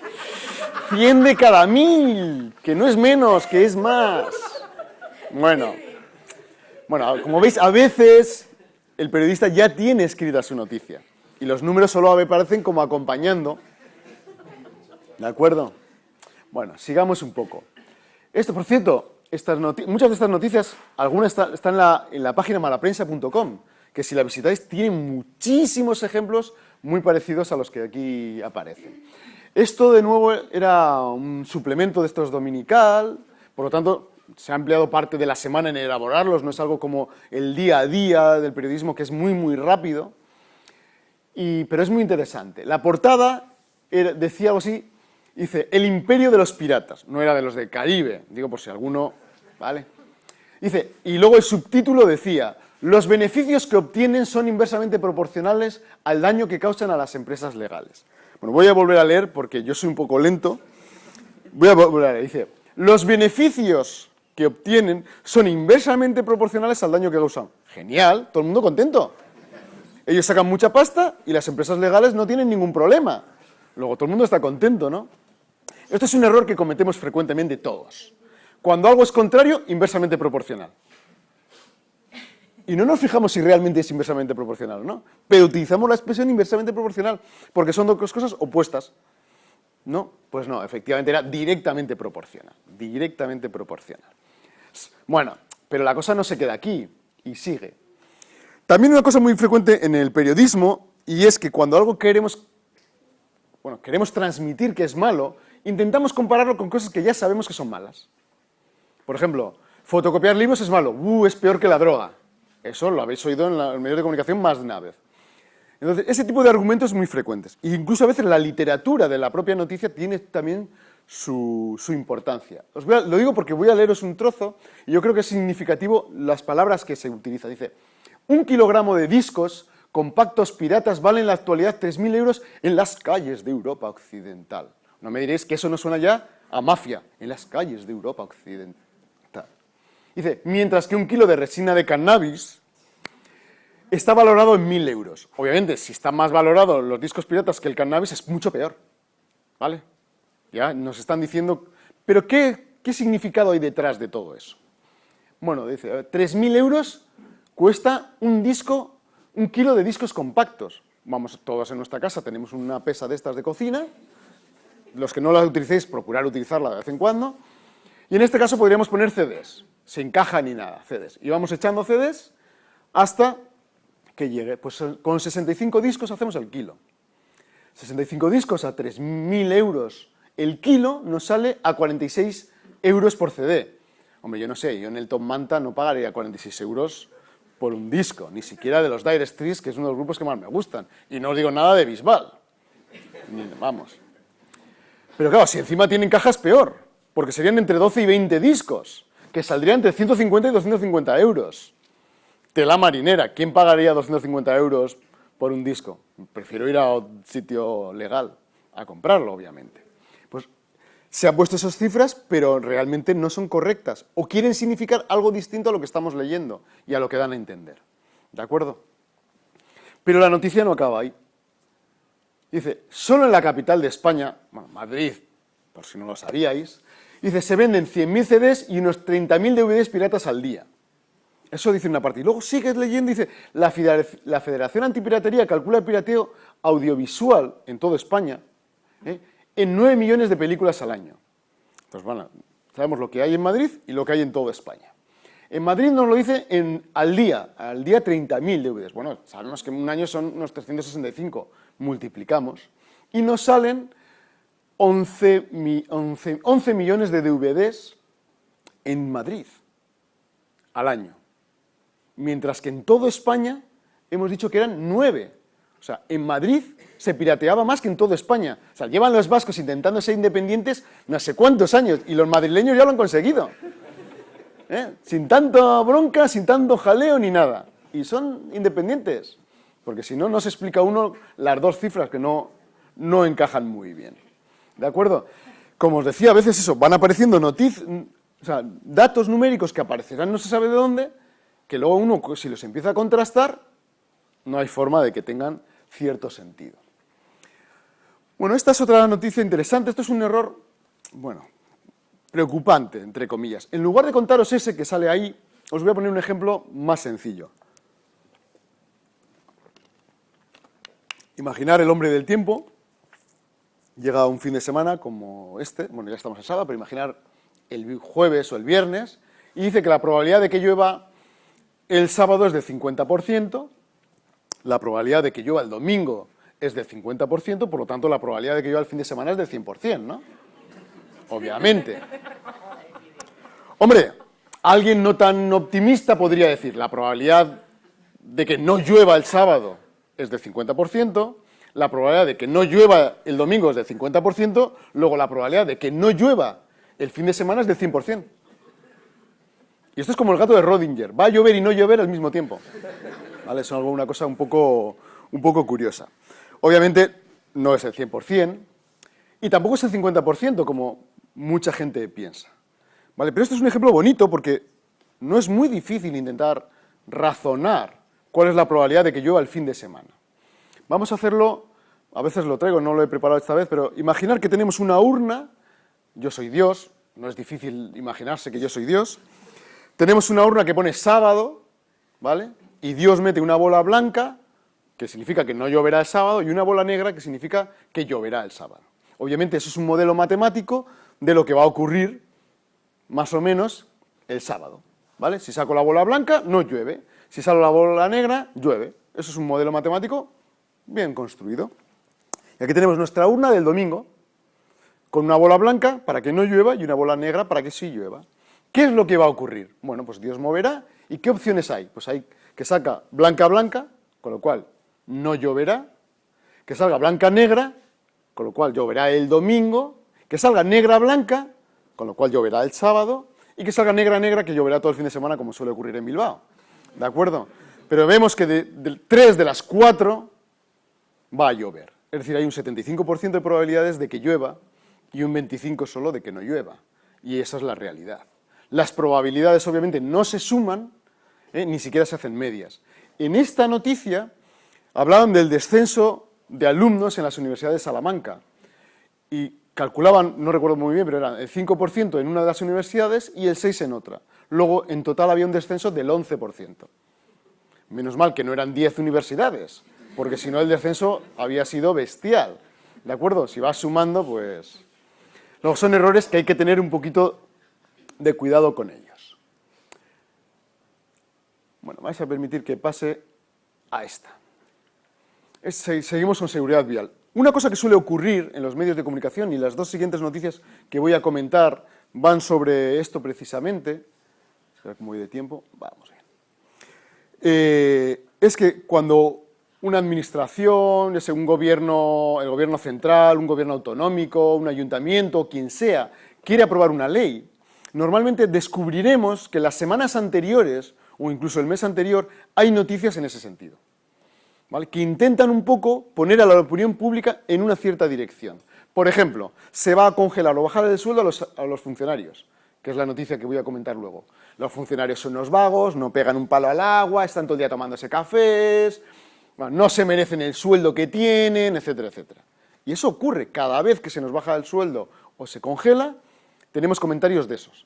100 de cada 1000. Que no es menos, que es más. Bueno, como veis, a veces el periodista ya tiene escrita su noticia. Y los números solo aparecen como acompañando. ¿De acuerdo? Bueno, sigamos un poco. Esto, por cierto, muchas de estas noticias, algunas están en la página malaprensa.com, que si la visitáis tiene muchísimos ejemplos muy parecidos a los que aquí aparecen. Esto, de nuevo, era un suplemento de estos dominical, por lo tanto, se ha empleado parte de la semana en elaborarlos, no es algo como el día a día del periodismo, que es muy, muy rápido, pero es muy interesante. La portada decía algo así. Dice, el imperio de los piratas, no era de los del Caribe, digo por si alguno, ¿vale? Dice, y luego el subtítulo decía, los beneficios que obtienen son inversamente proporcionales al daño que causan a las empresas legales. Bueno, voy a volver a leer porque yo soy un poco lento. Voy a volver a leer, dice, los beneficios que obtienen son inversamente proporcionales al daño que causan. Genial, todo el mundo contento. Ellos sacan mucha pasta y las empresas legales no tienen ningún problema. Luego todo el mundo está contento, ¿no? Esto es un error que cometemos frecuentemente todos. Cuando algo es contrario, inversamente proporcional. Y no nos fijamos si realmente es inversamente proporcional o no, pero utilizamos la expresión inversamente proporcional, porque son dos cosas opuestas. ¿No? Pues no, efectivamente era directamente proporcional. Directamente proporcional. Bueno, pero la cosa no se queda aquí, y sigue. También una cosa muy frecuente en el periodismo, y es que cuando algo queremos transmitir que es malo, intentamos compararlo con cosas que ya sabemos que son malas. Por ejemplo, fotocopiar libros es malo, es peor que la droga. Eso lo habéis oído en los medios de comunicación más de una vez. Entonces, ese tipo de argumentos muy frecuentes. E incluso a veces la literatura de la propia noticia tiene también su importancia. Lo digo porque voy a leeros un trozo y yo creo que es significativo las palabras que se utilizan. Dice, 1 kilogramo de discos compactos piratas valen en la actualidad 3.000 euros en las calles de Europa Occidental. No me diréis que eso no suena ya a mafia, en las calles de Europa Occidental. Dice, mientras que 1 kilo de resina de cannabis está valorado en 1.000 euros. Obviamente, si está más valorado los discos piratas que el cannabis, es mucho peor. ¿Vale? Ya nos están diciendo... Pero ¿qué significado hay detrás de todo eso? Bueno, dice, 3.000 euros cuesta un kilo de discos compactos. Vamos, todos en nuestra casa tenemos una pesa de estas de cocina. Los que no la utilicéis, procurar utilizarla de vez en cuando. Y en este caso podríamos poner CDs. Sin caja ni nada, CDs. Y vamos echando CDs hasta que llegue. Pues con 65 discos hacemos el kilo. 65 discos a 3.000 euros el kilo nos sale a 46 euros por CD. Hombre, yo no sé, yo en el Top Manta no pagaría 46 euros por un disco, ni siquiera de los Dire Straits, que es uno de los grupos que más me gustan. Y no os digo nada de Bisbal. Vamos. Pero claro, si encima tienen cajas, peor, porque serían entre 12 y 20 discos, que saldrían entre 150 y 250 euros. Tela marinera, ¿quién pagaría 250 euros por un disco? Prefiero ir a un sitio legal a comprarlo, obviamente. Pues se han puesto esas cifras, pero realmente no son correctas, o quieren significar algo distinto a lo que estamos leyendo y a lo que dan a entender. ¿De acuerdo? Pero la noticia no acaba ahí. Dice, solo en la capital de España, bueno, Madrid, por si no lo sabíais, dice, se venden 100.000 CDs y unos 30.000 DVDs piratas al día. Eso dice una parte. Y luego sigues leyendo y dice, la Federación Antipiratería calcula el pirateo audiovisual en toda España en 9 millones de películas al año. Pues bueno, sabemos lo que hay en Madrid y lo que hay en toda España. En Madrid nos lo dice al día 30.000 DVDs. Bueno, sabemos que en un año son unos 365, multiplicamos, y nos salen 11 millones de DVDs en Madrid al año. Mientras que en toda España hemos dicho que eran 9. O sea, en Madrid se pirateaba más que en toda España. O sea, llevan los vascos intentando ser independientes no sé cuántos años, y los madrileños ya lo han conseguido. Sin tanta bronca, sin tanto jaleo ni nada. Y son independientes. Porque si no, no se explica uno las dos cifras que no encajan muy bien. ¿De acuerdo? Como os decía, a veces eso, van apareciendo datos numéricos que aparecerán no se sabe de dónde, que luego uno, si los empieza a contrastar, no hay forma de que tengan cierto sentido. Bueno, esta es otra noticia interesante. Esto es un error, bueno, preocupante, entre comillas. En lugar de contaros ese que sale ahí, os voy a poner un ejemplo más sencillo. Imaginar el hombre del tiempo, llega un fin de semana como este, bueno, ya estamos en sábado, pero imaginar el jueves o el viernes, y dice que la probabilidad de que llueva el sábado es del 50%, la probabilidad de que llueva el domingo es del 50%, por lo tanto la probabilidad de que llueva el fin de semana es del 100%, ¿no? Obviamente. Hombre, alguien no tan optimista podría decir, la probabilidad de que no llueva el sábado es del 50%, la probabilidad de que no llueva el domingo es del 50%, luego la probabilidad de que no llueva el fin de semana es del 100%. Y esto es como el gato de Rödinger, va a llover y no llover al mismo tiempo. ¿Vale? Es una cosa un poco curiosa. Obviamente no es el 100%, y tampoco es el 50%, como mucha gente piensa. ¿Vale? Pero esto es un ejemplo bonito porque no es muy difícil intentar razonar cuál es la probabilidad de que llueva el fin de semana. Vamos a hacerlo, a veces lo traigo, no lo he preparado esta vez, pero imaginar que tenemos una urna, yo soy Dios, no es difícil imaginarse que yo soy Dios, tenemos una urna que pone sábado, ¿vale? Y Dios mete una bola blanca, que significa que no lloverá el sábado, y una bola negra, que significa que lloverá el sábado. Obviamente eso es un modelo matemático de lo que va a ocurrir, más o menos, el sábado, ¿vale? Si saco la bola blanca, no llueve. Si saco la bola negra, llueve. Eso es un modelo matemático bien construido. Y aquí tenemos nuestra urna del domingo, con una bola blanca para que no llueva y una bola negra para que sí llueva. ¿Qué es lo que va a ocurrir? Bueno, pues Dios moverá. ¿Y qué opciones hay? Pues hay que saca blanca blanca, con lo cual no lloverá, que salga blanca negra, con lo cual lloverá el domingo, Que salga negra-blanca, con lo cual lloverá el sábado, y que salga negra-negra, que lloverá todo el fin de semana, como suele ocurrir en Bilbao. ¿De acuerdo? Pero vemos que de 3 de las 4 va a llover. Es decir, hay un 75% de probabilidades de que llueva y un 25% solo de que no llueva. Y esa es la realidad. Las probabilidades, obviamente, no se suman, ni siquiera se hacen medias. En esta noticia hablaban del descenso de alumnos en las universidades de Salamanca. Y calculaban, no recuerdo muy bien, pero era el 5% en una de las universidades y el 6% en otra. Luego, en total, había un descenso del 11%. Menos mal que no eran 10 universidades, porque si no el descenso había sido bestial. ¿De acuerdo? Si vas sumando, pues... Luego son errores que hay que tener un poquito de cuidado con ellos. Bueno, vais a permitir que pase a esta. Seguimos con seguridad vial. Una cosa que suele ocurrir en los medios de comunicación, y las dos siguientes noticias que voy a comentar van sobre esto precisamente. Espera cómo voy de tiempo. Vamos bien. Es que cuando una administración, ya sea un gobierno, el gobierno central, un gobierno autonómico, un ayuntamiento, quien sea, quiere aprobar una ley, normalmente descubriremos que las semanas anteriores, o incluso el mes anterior, hay noticias en ese sentido, ¿vale? Que intentan un poco poner a la opinión pública en una cierta dirección. Por ejemplo, se va a congelar o bajar el sueldo a los funcionarios, que es la noticia que voy a comentar luego. Los funcionarios son unos vagos, no pegan un palo al agua, están todo el día tomándose cafés, bueno, no se merecen el sueldo que tienen, etcétera, etcétera. Y eso ocurre cada vez que se nos baja el sueldo o se congela, tenemos comentarios de esos.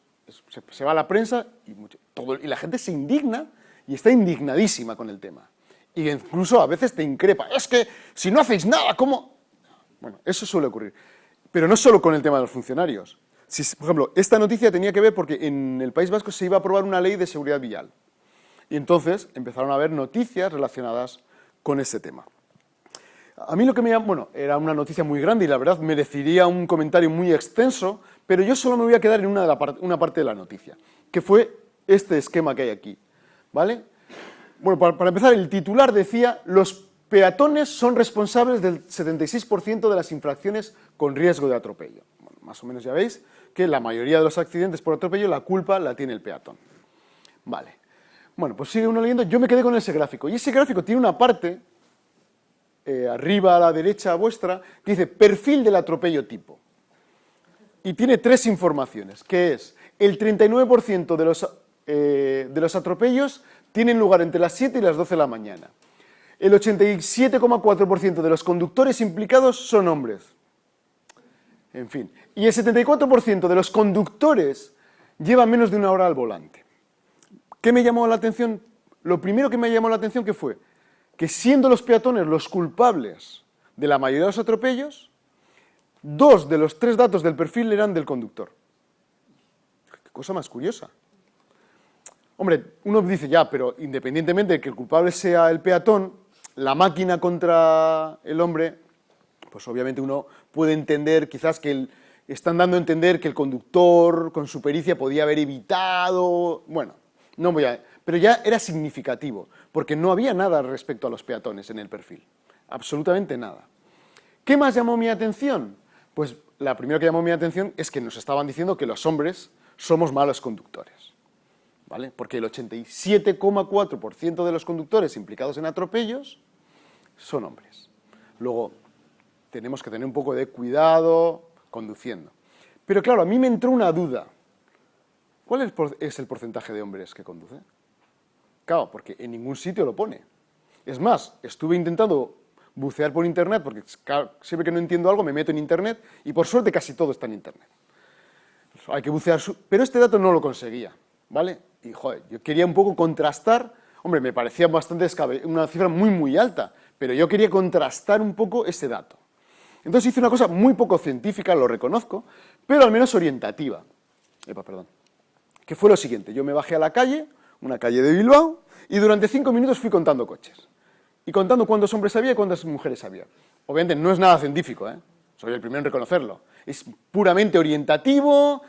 Se va a la prensa y la gente se indigna y está indignadísima con el tema. Y incluso a veces te increpa. Es que si no hacéis nada, ¿cómo? Bueno, eso suele ocurrir. Pero no solo con el tema de los funcionarios. Por ejemplo, esta noticia tenía que ver porque en el País Vasco se iba a aprobar una ley de seguridad vial. Y entonces empezaron a haber noticias relacionadas con ese tema. A mí lo que me llama, bueno, era una noticia muy grande y la verdad merecería un comentario muy extenso, pero yo solo me voy a quedar en una parte de la noticia, que fue este esquema que hay aquí, ¿vale? Bueno, para empezar, el titular decía: los peatones son responsables del 76% de las infracciones con riesgo de atropello. Bueno, más o menos ya veis que la mayoría de los accidentes por atropello la culpa la tiene el peatón. Vale. Bueno, pues sigue uno leyendo, yo me quedé con ese gráfico, y ese gráfico tiene una parte, arriba a la derecha vuestra, que dice perfil del atropello tipo. Y tiene 3 informaciones, que es el 39% de los atropellos tienen lugar entre las 7 y las 12 de la mañana. El 87,4% de los conductores implicados son hombres. En fin, y el 74% de los conductores llevan menos de 1 hora al volante. ¿Qué me llamó la atención? Lo primero que me llamó la atención que fue que siendo los peatones los culpables de la mayoría de los atropellos, 2 de los 3 datos del perfil eran del conductor. Qué cosa más curiosa. Hombre, uno dice ya, pero independientemente de que el culpable sea el peatón, la máquina contra el hombre, pues obviamente uno puede entender quizás que están dando a entender que el conductor con su pericia podía haber evitado, bueno, no voy a... Pero ya era significativo, porque no había nada respecto a los peatones en el perfil, absolutamente nada. ¿Qué más llamó mi atención? Pues la primera que llamó mi atención es que nos estaban diciendo que los hombres somos malos conductores, ¿vale? Porque el 87,4% de los conductores implicados en atropellos son hombres. Luego, tenemos que tener un poco de cuidado conduciendo. Pero claro, a mí me entró una duda. ¿Cuál es el porcentaje de hombres que conducen? Claro, porque en ningún sitio lo pone. Es más, estuve intentando bucear por internet, porque siempre que no entiendo algo me meto en internet, y por suerte casi todo está en internet. Hay que bucear, pero este dato no lo conseguía, ¿vale? Y joder, yo quería un poco contrastar, hombre, me parecía bastante una cifra muy muy alta, pero yo quería contrastar un poco ese dato. Entonces hice una cosa muy poco científica, lo reconozco, pero al menos orientativa. Que fue lo siguiente: yo me bajé a la calle, una calle de Bilbao, y durante 5 minutos fui contando coches. Y contando cuántos hombres había y cuántas mujeres había. Obviamente no es nada científico, soy el primero en reconocerlo. Es puramente orientativo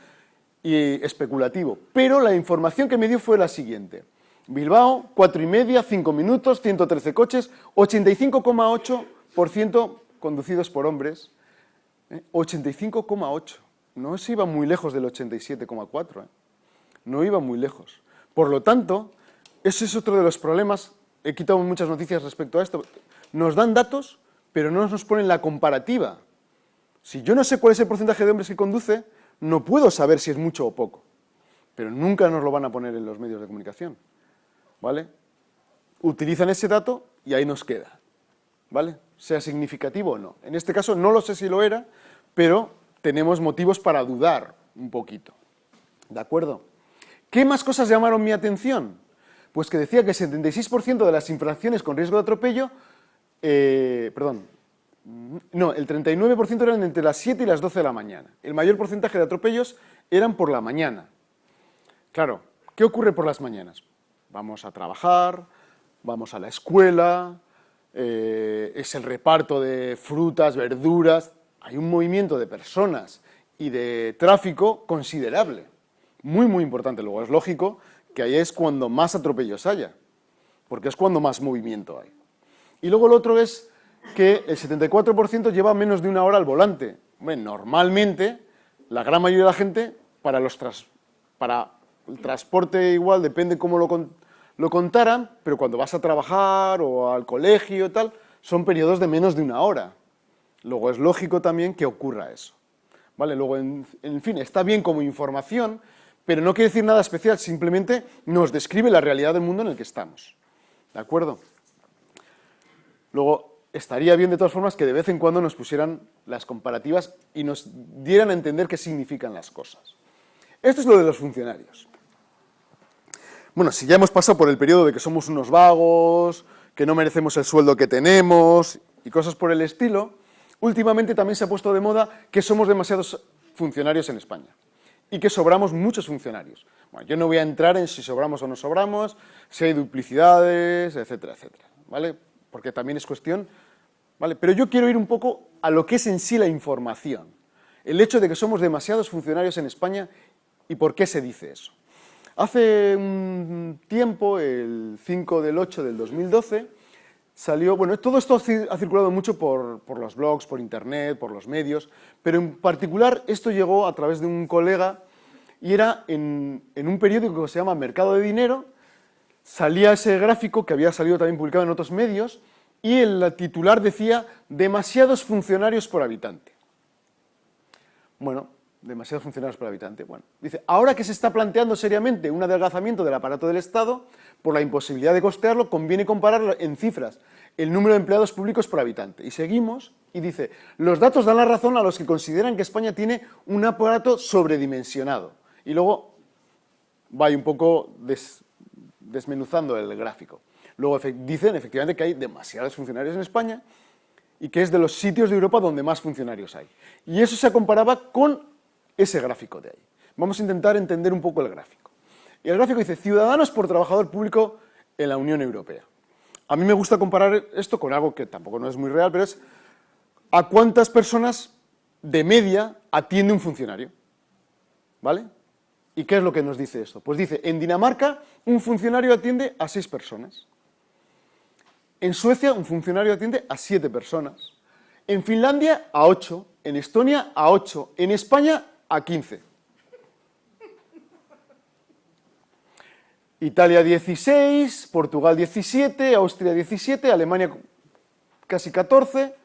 y especulativo. Pero la información que me dio fue la siguiente: Bilbao, 4:30, 5 minutos, 113 coches, 85,8% conducidos por hombres. 85,8%. no se iba muy lejos del 87,4, ¿eh? No iba muy lejos. Por lo tanto, ese es otro de los problemas. He quitado muchas noticias respecto a esto. Nos dan datos, pero no nos ponen la comparativa. Si yo no sé cuál es el porcentaje de hombres que conduce, no puedo saber si es mucho o poco. Pero nunca nos lo van a poner en los medios de comunicación, ¿vale? Utilizan ese dato y ahí nos queda, ¿vale? Sea significativo o no. En este caso no lo sé si lo era, pero tenemos motivos para dudar un poquito, ¿de acuerdo? ¿Qué más cosas llamaron mi atención? Pues que decía que el 76% de las infracciones con riesgo de atropello, el 39% eran entre las 7 y las 12 de la mañana. El mayor porcentaje de atropellos eran por la mañana. Claro, ¿qué ocurre por las mañanas? Vamos a trabajar, vamos a la escuela, es el reparto de frutas, verduras, hay un movimiento de personas y de tráfico considerable, muy, muy importante. Luego es lógico que ahí es cuando más atropellos haya, porque es cuando más movimiento hay. Y luego lo otro es que el 74% lleva menos de una hora al volante. Bueno, normalmente, la gran mayoría de la gente, para el transporte igual, depende cómo lo contaran, pero cuando vas a trabajar o al colegio y tal, son periodos de menos de una hora. Luego es lógico también que ocurra eso, ¿vale? Luego, en fin, está bien como información, pero no quiere decir nada especial, simplemente nos describe la realidad del mundo en el que estamos, ¿de acuerdo? Luego, estaría bien de todas formas que de vez en cuando nos pusieran las comparativas y nos dieran a entender qué significan las cosas. Esto es lo de los funcionarios. Bueno, si ya hemos pasado por el periodo de que somos unos vagos, que no merecemos el sueldo que tenemos y cosas por el estilo, últimamente también se ha puesto de moda que somos demasiados funcionarios en España y que sobramos muchos funcionarios. Bueno, yo no voy a entrar en si sobramos o no sobramos, si hay duplicidades, etcétera, etcétera, ¿vale? Porque también es cuestión, ¿vale? Pero yo quiero ir un poco a lo que es en sí la información, el hecho de que somos demasiados funcionarios en España y por qué se dice eso. Hace un tiempo, el 5 del 8 del 2012, salió, bueno, todo esto ha circulado mucho por los blogs, por internet, por los medios, pero en particular esto llegó a través de un colega y era en un periódico que se llama Mercado de Dinero, salía ese gráfico que había salido también publicado en otros medios y el titular decía demasiados funcionarios por habitante. Bueno, demasiados funcionarios por habitante. Bueno, dice, ahora que se está planteando seriamente un adelgazamiento del aparato del Estado, por la imposibilidad de costearlo, conviene compararlo en cifras, el número de empleados públicos por habitante. Y seguimos, y dice, los datos dan la razón a los que consideran que España tiene un aparato sobredimensionado. Y luego va un poco desmenuzando el gráfico. Luego dicen, efectivamente, que hay demasiados funcionarios en España y que es de los sitios de Europa donde más funcionarios hay. Y eso se comparaba con ese gráfico de ahí. Vamos a intentar entender un poco el gráfico. Y el gráfico dice, ciudadanos por trabajador público en la Unión Europea. A mí me gusta comparar esto con algo que tampoco no es muy real, pero es a cuántas personas de media atiende un funcionario. ¿Vale? ¿Y qué es lo que nos dice esto? Pues dice, en Dinamarca un funcionario atiende a 6 personas. En Suecia un funcionario atiende a 7 personas. En Finlandia a 8. En Estonia a 8. En España a 15. Italia 16, Portugal 17, Austria 17, Alemania casi 14.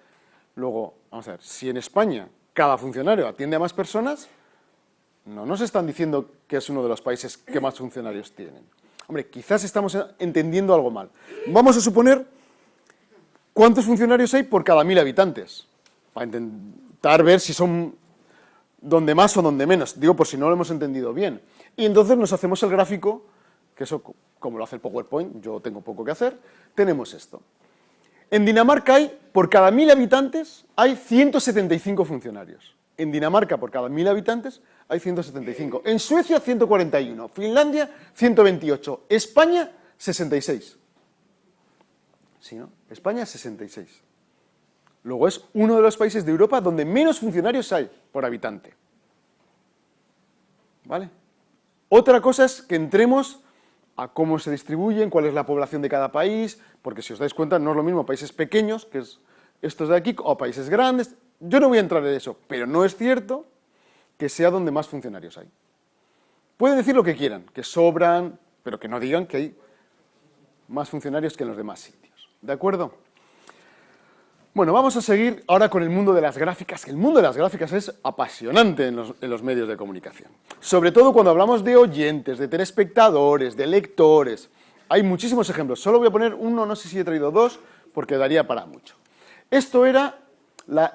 Luego, vamos a ver, si en España cada funcionario atiende a más personas, no nos están diciendo que es uno de los países que más funcionarios tienen. Hombre, quizás estamos entendiendo algo mal. Vamos a suponer cuántos funcionarios hay por cada 1000 habitantes, para intentar ver si son donde más o donde menos. Digo, por si no lo hemos entendido bien. Y entonces nos hacemos el gráfico, que eso, como lo hace el PowerPoint, yo tengo poco que hacer, tenemos esto. En Dinamarca por cada 1000 habitantes, hay 175 funcionarios. En Dinamarca, por cada 1000 habitantes, hay 175. En Suecia, 141. Finlandia, 128. España, 66. ¿Sí, no? España, 66. Luego es uno de los países de Europa donde menos funcionarios hay por habitante. ¿Vale? Otra cosa es que entremos a cómo se distribuyen, cuál es la población de cada país, porque si os dais cuenta no es lo mismo países pequeños, que es estos de aquí, o países grandes. Yo no voy a entrar en eso, pero no es cierto que sea donde más funcionarios hay. Pueden decir lo que quieran, que sobran, pero que no digan que hay más funcionarios que en los demás sitios. ¿De acuerdo? Bueno, vamos a seguir ahora con el mundo de las gráficas, que el mundo de las gráficas es apasionante en los medios de comunicación. Sobre todo cuando hablamos de oyentes, de telespectadores, de lectores. Hay muchísimos ejemplos. Solo voy a poner uno, no sé si he traído dos, porque daría para mucho. Esto era,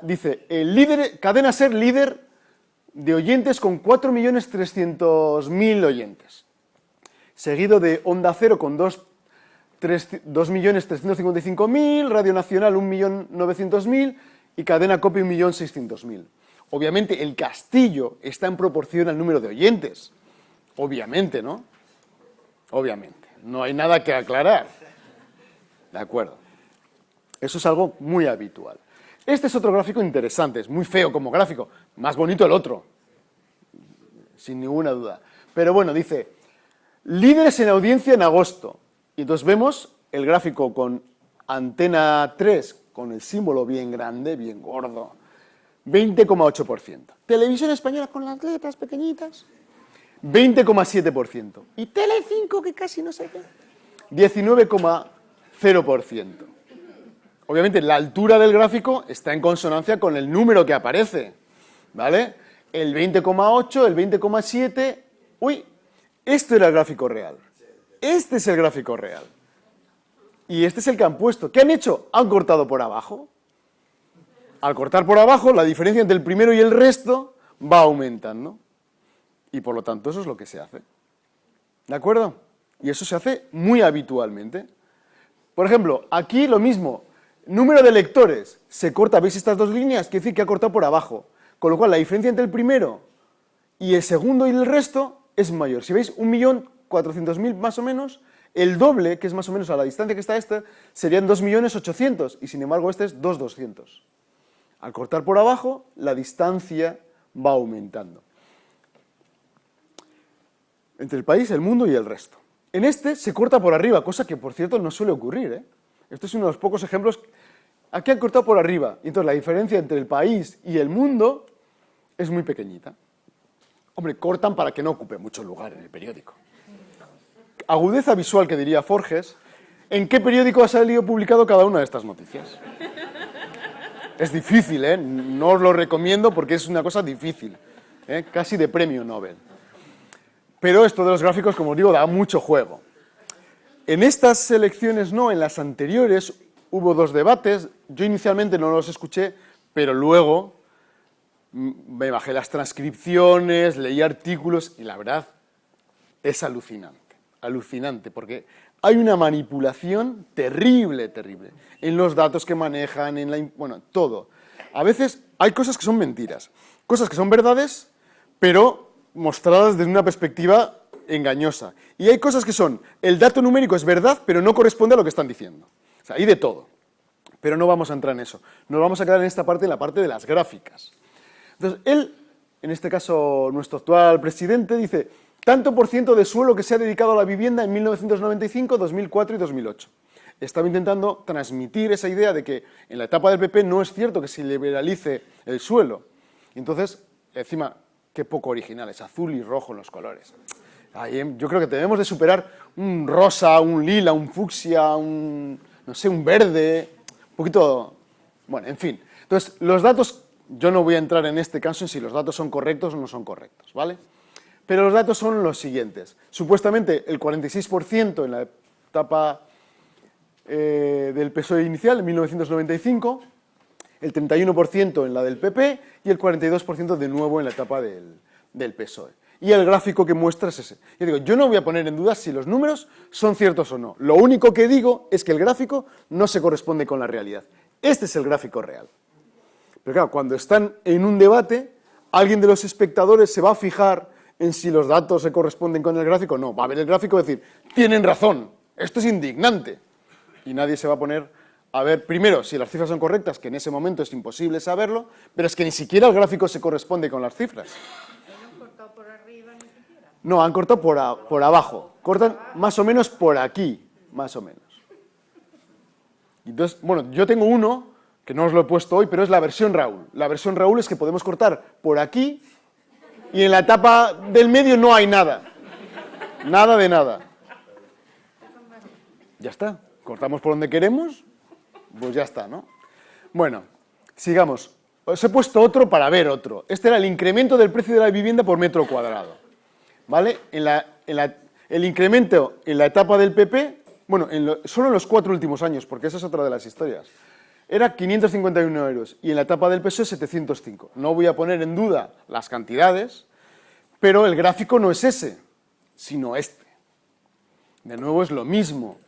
dice, Cadena SER líder de oyentes con 4.300.000 oyentes. Seguido de Onda Cero con 2.355.000, Radio Nacional 1.900.000 y Cadena COPE 1.600.000. Obviamente el castillo está en proporción al número de oyentes. Obviamente, ¿no? Obviamente. No hay nada que aclarar. ¿De acuerdo? Eso es algo muy habitual. Este es otro gráfico interesante, es muy feo como gráfico, más bonito el otro, sin ninguna duda. Pero bueno, dice, líderes en audiencia en agosto. Y entonces vemos el gráfico con Antena 3, con el símbolo bien grande, bien gordo, 20,8%. Televisión Española con las letras pequeñitas, 20,7%. Y Telecinco, que casi no sé qué, 19,0%. Obviamente la altura del gráfico está en consonancia con el número que aparece, ¿vale? El 20,8, el 20,7, uy, este era el gráfico real. Este es el gráfico real. Y este es el que han puesto. ¿Qué han hecho? Han cortado por abajo. Al cortar por abajo, la diferencia entre el primero y el resto va aumentando. Y por lo tanto, eso es lo que se hace. ¿De acuerdo? Y eso se hace muy habitualmente. Por ejemplo, aquí lo mismo. Número de lectores, se corta, ¿veis estas dos líneas? Quiere decir que ha cortado por abajo, con lo cual la diferencia entre el primero y el segundo y el resto es mayor. Si veis, 1.400.000 más o menos, el doble, que es más o menos a la distancia que está esta, serían 2.800.000, y sin embargo este es 2.200.000. Al cortar por abajo, la distancia va aumentando. Entre el país, el mundo y el resto. En este se corta por arriba, cosa que por cierto no suele ocurrir, ¿eh? Este es uno de los pocos ejemplos. Aquí han cortado por arriba. Y entonces la diferencia entre el país y el mundo es muy pequeñita. Hombre, cortan para que no ocupe mucho lugar en el periódico. Agudeza visual, que diría Forges. ¿En qué periódico ha salido publicado cada una de estas noticias? Es difícil, ¿eh? No os lo recomiendo porque es una cosa difícil. Casi de premio Nobel. Pero esto de los gráficos, como os digo, da mucho juego. En estas elecciones no, en las anteriores hubo dos debates. Yo inicialmente no los escuché, pero luego me bajé las transcripciones, leí artículos y la verdad es alucinante, porque hay una manipulación terrible, terrible, en los datos que manejan, bueno, todo. A veces hay cosas que son mentiras, cosas que son verdades, pero mostradas desde una perspectiva engañosa. Y hay cosas que son, el dato numérico es verdad, pero no corresponde a lo que están diciendo. O sea, hay de todo. Pero no vamos a entrar en eso. Nos vamos a quedar en esta parte, en la parte de las gráficas. Entonces, él, en este caso, nuestro actual presidente, dice, tanto por ciento de suelo que se ha dedicado a la vivienda en 1995, 2004 y 2008. Estaba intentando transmitir esa idea de que en la etapa del PP no es cierto que se liberalice el suelo. Y entonces, encima, qué poco originales, azul y rojo en los colores. Yo creo que debemos de superar un rosa, un lila, un fucsia, no sé, un verde, un poquito, bueno, en fin. Entonces, los datos, yo no voy a entrar en este caso en si los datos son correctos o no son correctos, ¿vale? Pero los datos son los siguientes. Supuestamente el 46% en la etapa del PSOE inicial, en 1995, el 31% en la del PP y el 42% de nuevo en la etapa del PSOE. Y el gráfico que muestra es ese. Yo no voy a poner en duda si los números son ciertos o no. Lo único que digo es que el gráfico no se corresponde con la realidad. Este es el gráfico real. Pero claro, cuando están en un debate, alguien de los espectadores se va a fijar en si los datos se corresponden con el gráfico. No, va a ver el gráfico y decir, tienen razón, esto es indignante. Y nadie se va a poner a ver, primero, si las cifras son correctas, que en ese momento es imposible saberlo, pero es que ni siquiera el gráfico se corresponde con las cifras. No, han cortado por abajo. Cortan más o menos por aquí, más o menos. Entonces, bueno, yo tengo uno, que no os lo he puesto hoy, pero es la versión Raúl. La versión Raúl es que podemos cortar por aquí y en la etapa del medio no hay nada. Nada de nada. Ya está. Cortamos por donde queremos, pues ya está, ¿no? Bueno, sigamos. Os he puesto otro para ver otro. Este era el incremento del precio de la vivienda por metro cuadrado. ¿Vale? El incremento en la etapa del PP, bueno, solo en los 4 últimos años, porque esa es otra de las historias, era 551 euros y en la etapa del PSOE 705. No voy a poner en duda las cantidades, pero el gráfico no es ese, sino este. De nuevo es lo mismo,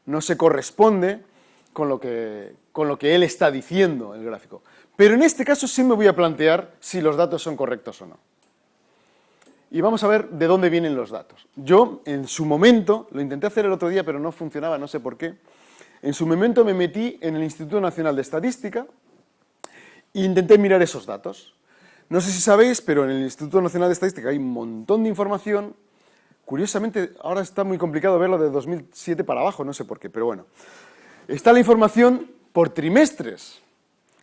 no se corresponde con lo que él está diciendo el gráfico. Pero en este caso sí me voy a plantear si los datos son correctos o no. Y vamos a ver de dónde vienen los datos. Yo, en su momento, lo intenté hacer el otro día, pero no funcionaba, no sé por qué. En su momento me metí en el Instituto Nacional de Estadística e intenté mirar esos datos. No sé si sabéis, pero en el Instituto Nacional de Estadística hay un montón de información. Curiosamente, ahora está muy complicado verlo de 2007 para abajo, no sé por qué, pero bueno. Está la información por trimestres.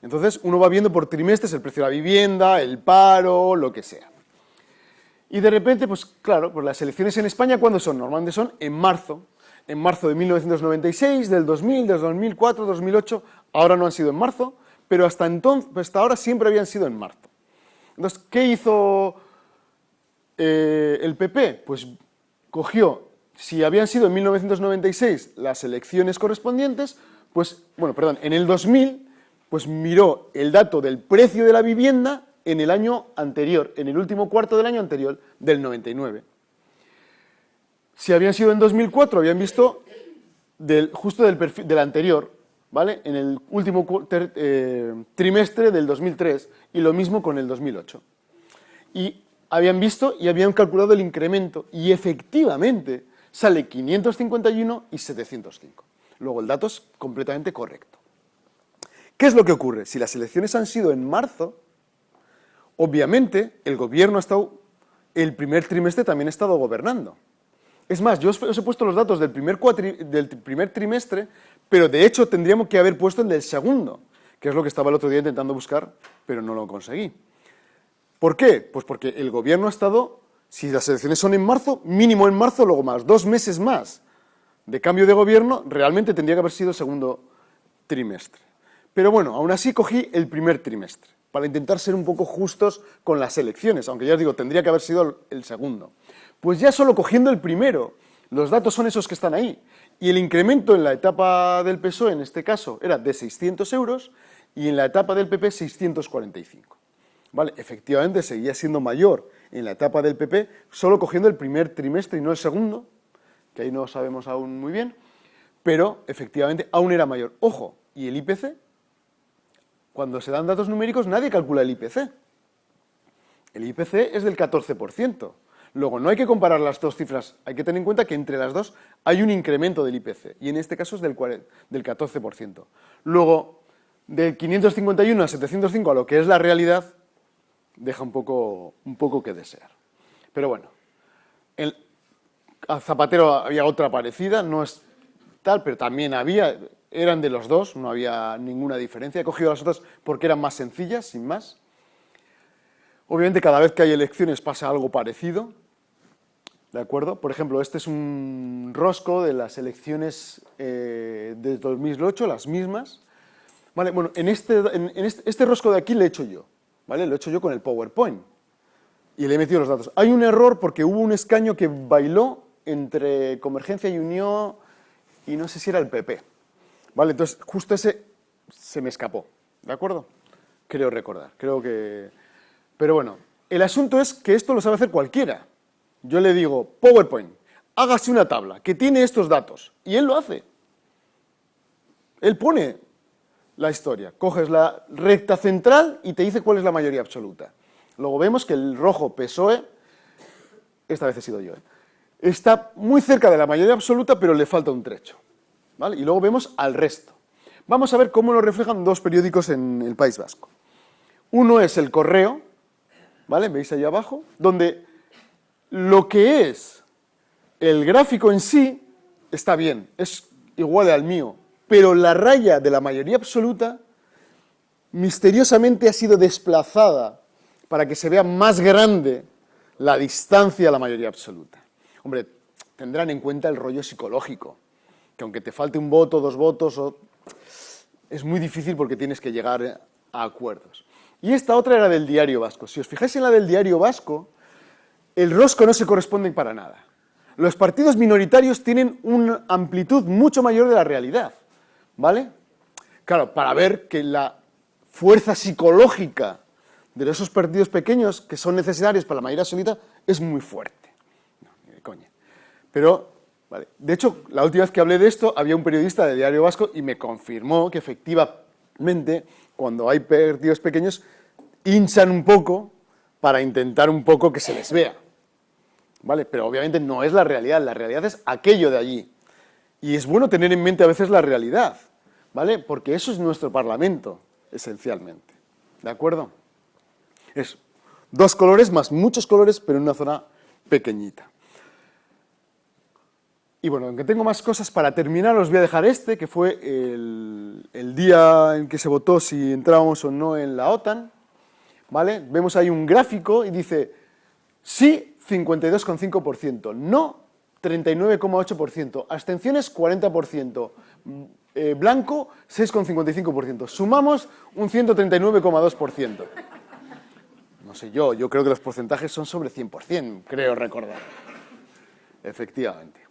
Entonces, uno va viendo por trimestres el precio de la vivienda, el paro, lo que sea. Y de repente, pues claro, pues las elecciones en España, ¿cuándo son? Normalmente son en marzo de 1996, del 2000, del 2004, 2008, ahora no han sido en marzo, pero hasta entonces, pues hasta ahora siempre habían sido en marzo. Entonces, ¿qué hizo el PP? Pues cogió, si habían sido en 1996 las elecciones correspondientes, pues, bueno, perdón, en el 2000, pues miró el dato del precio de la vivienda en el año anterior, en el último cuarto del año anterior, del 99. Si habían sido en 2004, habían visto justo del anterior, ¿vale? En el último trimestre del 2003, y lo mismo con el 2008. Y habían visto y habían calculado el incremento, y efectivamente sale 551 y 705. Luego el dato es completamente correcto. ¿Qué es lo que ocurre? Si las elecciones han sido en marzo, obviamente el gobierno ha estado, el primer trimestre también ha estado gobernando. Es más, yo os he puesto los datos del primer trimestre, pero de hecho tendríamos que haber puesto el del segundo, que es lo que estaba el otro día intentando buscar, pero no lo conseguí. ¿Por qué? Pues porque el gobierno ha estado, si las elecciones son en marzo, mínimo en marzo, luego más 2 meses más de cambio de gobierno, realmente tendría que haber sido el segundo trimestre. Pero bueno, aún así cogí el primer trimestre, para intentar ser un poco justos con las elecciones, aunque ya os digo, tendría que haber sido el segundo. Pues ya solo cogiendo el primero, los datos son esos que están ahí, y el incremento en la etapa del PSOE, en este caso, era de 600 euros, y en la etapa del PP 645. ¿Vale? Efectivamente seguía siendo mayor en la etapa del PP, solo cogiendo el primer trimestre y no el segundo, que ahí no sabemos aún muy bien, pero efectivamente aún era mayor. Ojo, ¿y el IPC? Cuando se dan datos numéricos nadie calcula el IPC. El IPC es del 14%. Luego, no hay que comparar las dos cifras, hay que tener en cuenta que entre las dos hay un incremento del IPC, y en este caso es del 14%. Luego, del 551 a 705 a lo que es la realidad, deja un poco que desear. Pero bueno, a Zapatero había otra parecida, no es tal, pero también eran de los dos, no había ninguna diferencia. He cogido las otras porque eran más sencillas, sin más. Obviamente cada vez que hay elecciones pasa algo parecido, ¿de acuerdo? Por ejemplo, este es un rosco de las elecciones de 2008, las mismas. Vale, bueno, en este rosco de aquí le he hecho yo, ¿vale? Lo he hecho yo con el PowerPoint y le he metido los datos. Hay un error porque hubo un escaño que bailó entre Convergencia y Unión y no sé si era el PP. Vale, entonces justo ese se me escapó, ¿de acuerdo? Creo recordar, creo que... Pero bueno, el asunto es que esto lo sabe hacer cualquiera. Yo le digo, PowerPoint, hágase una tabla que tiene estos datos, y él lo hace. Él pone la historia, coges la recta central y te dice cuál es la mayoría absoluta. Luego vemos que el rojo PSOE, esta vez he sido yo, está muy cerca de la mayoría absoluta, pero le falta un trecho, ¿vale? Y luego vemos al resto. Vamos a ver cómo lo reflejan dos periódicos en el País Vasco. Uno es El Correo, ¿vale? ¿Veis ahí abajo? Donde lo que es el gráfico en sí está bien, es igual al mío, pero la raya de la mayoría absoluta misteriosamente ha sido desplazada para que se vea más grande la distancia a la mayoría absoluta. Hombre, tendrán en cuenta el rollo psicológico, que aunque te falte un voto, 2 votos, es muy difícil porque tienes que llegar a acuerdos. Y esta otra era del Diario Vasco. Si os fijáis en la del Diario Vasco, el rosco no se corresponde para nada. Los partidos minoritarios tienen una amplitud mucho mayor de la realidad, ¿vale? Claro, para ver que la fuerza psicológica de esos partidos pequeños que son necesarios para la mayoría absoluta es muy fuerte. No, ni de coña. Pero, vale. De hecho, la última vez que hablé de esto, había un periodista de Diario Vasco y me confirmó que efectivamente, cuando hay partidos pequeños, hinchan un poco para intentar un poco que se les vea. ¿Vale? Pero obviamente no es la realidad es aquello de allí. Y es bueno tener en mente a veces la realidad, ¿vale? Porque eso es nuestro Parlamento, esencialmente. ¿De acuerdo? Es 2 colores más muchos colores, pero en una zona pequeñita. Y bueno, aunque tengo más cosas para terminar, os voy a dejar este, que fue el día en que se votó si entrábamos o no en la OTAN, ¿vale? Vemos ahí un gráfico y dice, sí, 52,5%, no, 39,8%, abstenciones, 40%, blanco, 6,55%, sumamos un 139,2%. No sé yo creo que los porcentajes son sobre 100%, creo recordar. Efectivamente.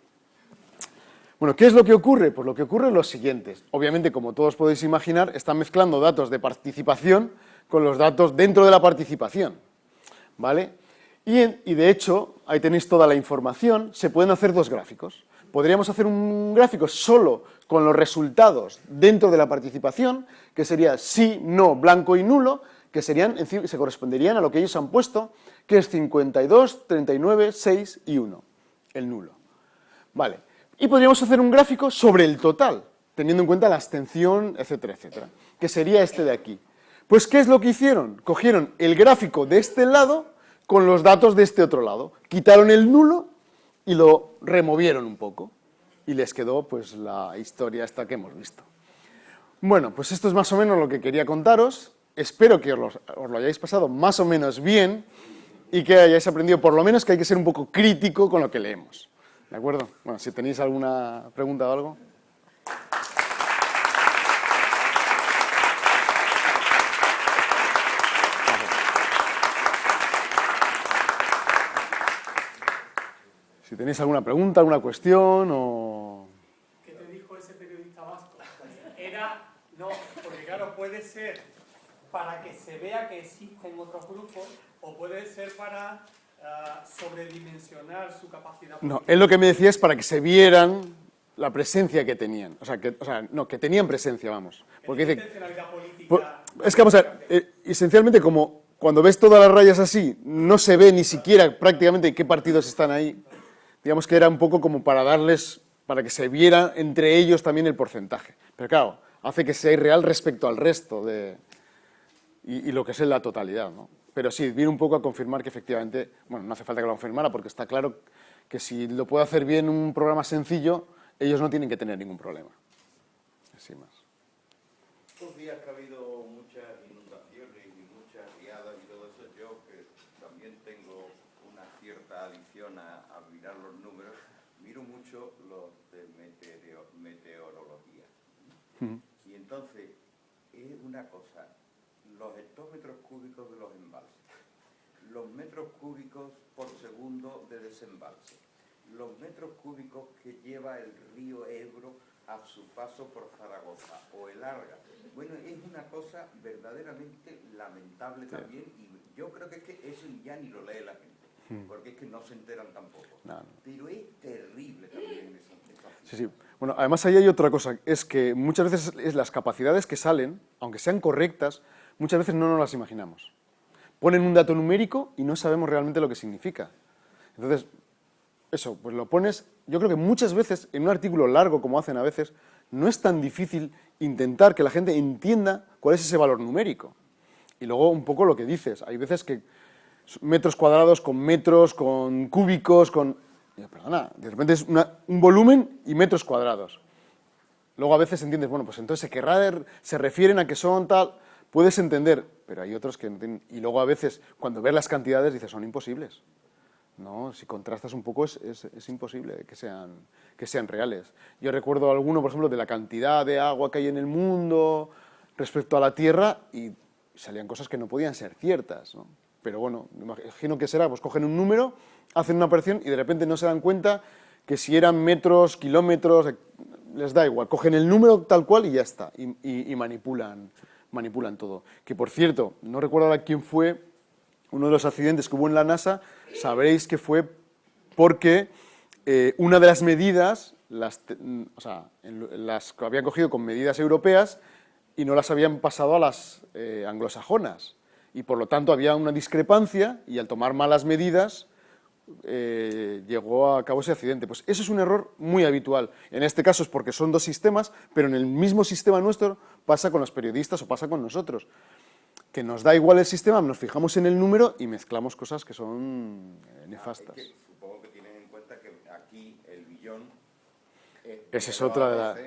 Bueno, ¿qué es lo que ocurre? Pues lo que ocurre es lo siguiente. Obviamente, como todos podéis imaginar, están mezclando datos de participación con los datos dentro de la participación, ¿vale? Y de hecho, ahí tenéis toda la información, se pueden hacer 2 gráficos. Podríamos hacer un gráfico solo con los resultados dentro de la participación, que sería sí, no, blanco y nulo, que se corresponderían a lo que ellos han puesto, que es 52, 39, 6 y 1, el nulo. Vale. Y podríamos hacer un gráfico sobre el total, teniendo en cuenta la abstención, etcétera, etcétera, que sería este de aquí. Pues, ¿qué es lo que hicieron? Cogieron el gráfico de este lado con los datos de este otro lado. Quitaron el nulo y lo removieron un poco. Y les quedó, pues, la historia esta que hemos visto. Bueno, pues esto es más o menos lo que quería contaros. Espero que os lo hayáis pasado más o menos bien y que hayáis aprendido por lo menos que hay que ser un poco crítico con lo que leemos. ¿De acuerdo? Bueno, si tenéis alguna pregunta o algo. Si tenéis alguna pregunta, alguna cuestión o... ¿Qué te dijo ese periodista vasco? Era, no, porque claro, puede ser para que se vea que existen otros grupos o puede ser para sobredimensionar su capacidad política. No, él lo que me decía es para que se vieran la presencia que tenían. Que tenían presencia, vamos. Porque dice, es que vamos a ver, esencialmente como cuando ves todas las rayas así, no se ve ni siquiera prácticamente qué partidos están ahí. Digamos que era un poco como para darles, para que se viera entre ellos también el porcentaje. Pero claro, hace que sea irreal respecto al resto y lo que es en la totalidad, ¿no? Pero sí, viene un poco a confirmar que efectivamente, bueno, no hace falta que lo confirmara porque está claro que si lo puede hacer bien un programa sencillo, ellos no tienen que tener ningún problema. Así más. Estos días que ha habido muchas inundaciones y muchas riadas y todo eso, yo que también tengo una cierta adicción a mirar los números, miro mucho los de meteorología. Y entonces, es una cosa, los hectómetros cúbicos de los embalses, los metros cúbicos por segundo de desembalse, los metros cúbicos que lleva el río Ebro a su paso por Zaragoza o el Arga. Bueno, es una cosa verdaderamente lamentable también y yo creo que es que eso ya ni lo lee la gente, porque es que no se enteran tampoco. No. Pero es terrible también eso. Sí, sí. Bueno, además ahí hay otra cosa, es que muchas veces las capacidades que salen, aunque sean correctas, muchas veces no nos las imaginamos. Ponen un dato numérico y no sabemos realmente lo que significa. Entonces, eso, pues lo pones, yo creo que muchas veces, en un artículo largo, como hacen a veces, no es tan difícil intentar que la gente entienda cuál es ese valor numérico. Y luego un poco lo que dices, hay veces que metros cuadrados con metros, con cúbicos, con... Perdona, de repente es un volumen y metros cuadrados. Luego a veces entiendes, bueno, pues entonces se refieren a que son tal... Puedes entender, pero hay otros que no tienen... Y luego a veces, cuando ves las cantidades, dices, son imposibles. ¿no? Si contrastas un poco es imposible que sean reales. Yo recuerdo alguno, por ejemplo, de la cantidad de agua que hay en el mundo respecto a la Tierra y salían cosas que no podían ser ciertas, ¿no? Pero bueno, me imagino que será, pues cogen un número, hacen una operación y de repente no se dan cuenta que si eran metros, kilómetros, les da igual, cogen el número tal cual y ya está, y manipulan todo. Que por cierto, no recuerdo ahora quién fue, uno de los accidentes que hubo en la NASA, sabréis que fue porque una de las medidas, las que habían cogido con medidas europeas y no las habían pasado a las anglosajonas. Y por lo tanto había una discrepancia y al tomar malas medidas llegó a cabo ese accidente. Pues eso es un error muy habitual. En este caso es porque son dos sistemas, pero en el mismo sistema nuestro pasa con los periodistas o pasa con nosotros. Que nos da igual el sistema, nos fijamos en el número y mezclamos cosas que son nefastas. Es que supongo que tienen en cuenta que aquí el billón... Esa es otra de las...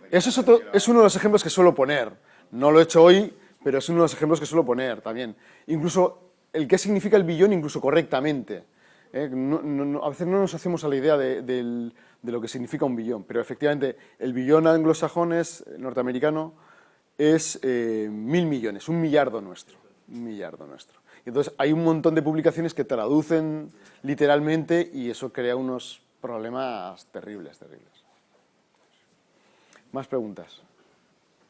Eso es uno de los ejemplos que suelo poner. No lo he hecho hoy, pero es uno de los ejemplos que suelo poner también. Incluso el qué significa el billón, incluso correctamente. A veces no nos hacemos a la idea de lo que significa un billón, pero efectivamente el billón anglosajón norteamericano es 1.000 millones, 1 millardo nuestro. 1 millardo nuestro. Y entonces hay un montón de publicaciones que traducen literalmente y eso crea unos problemas terribles. Más preguntas.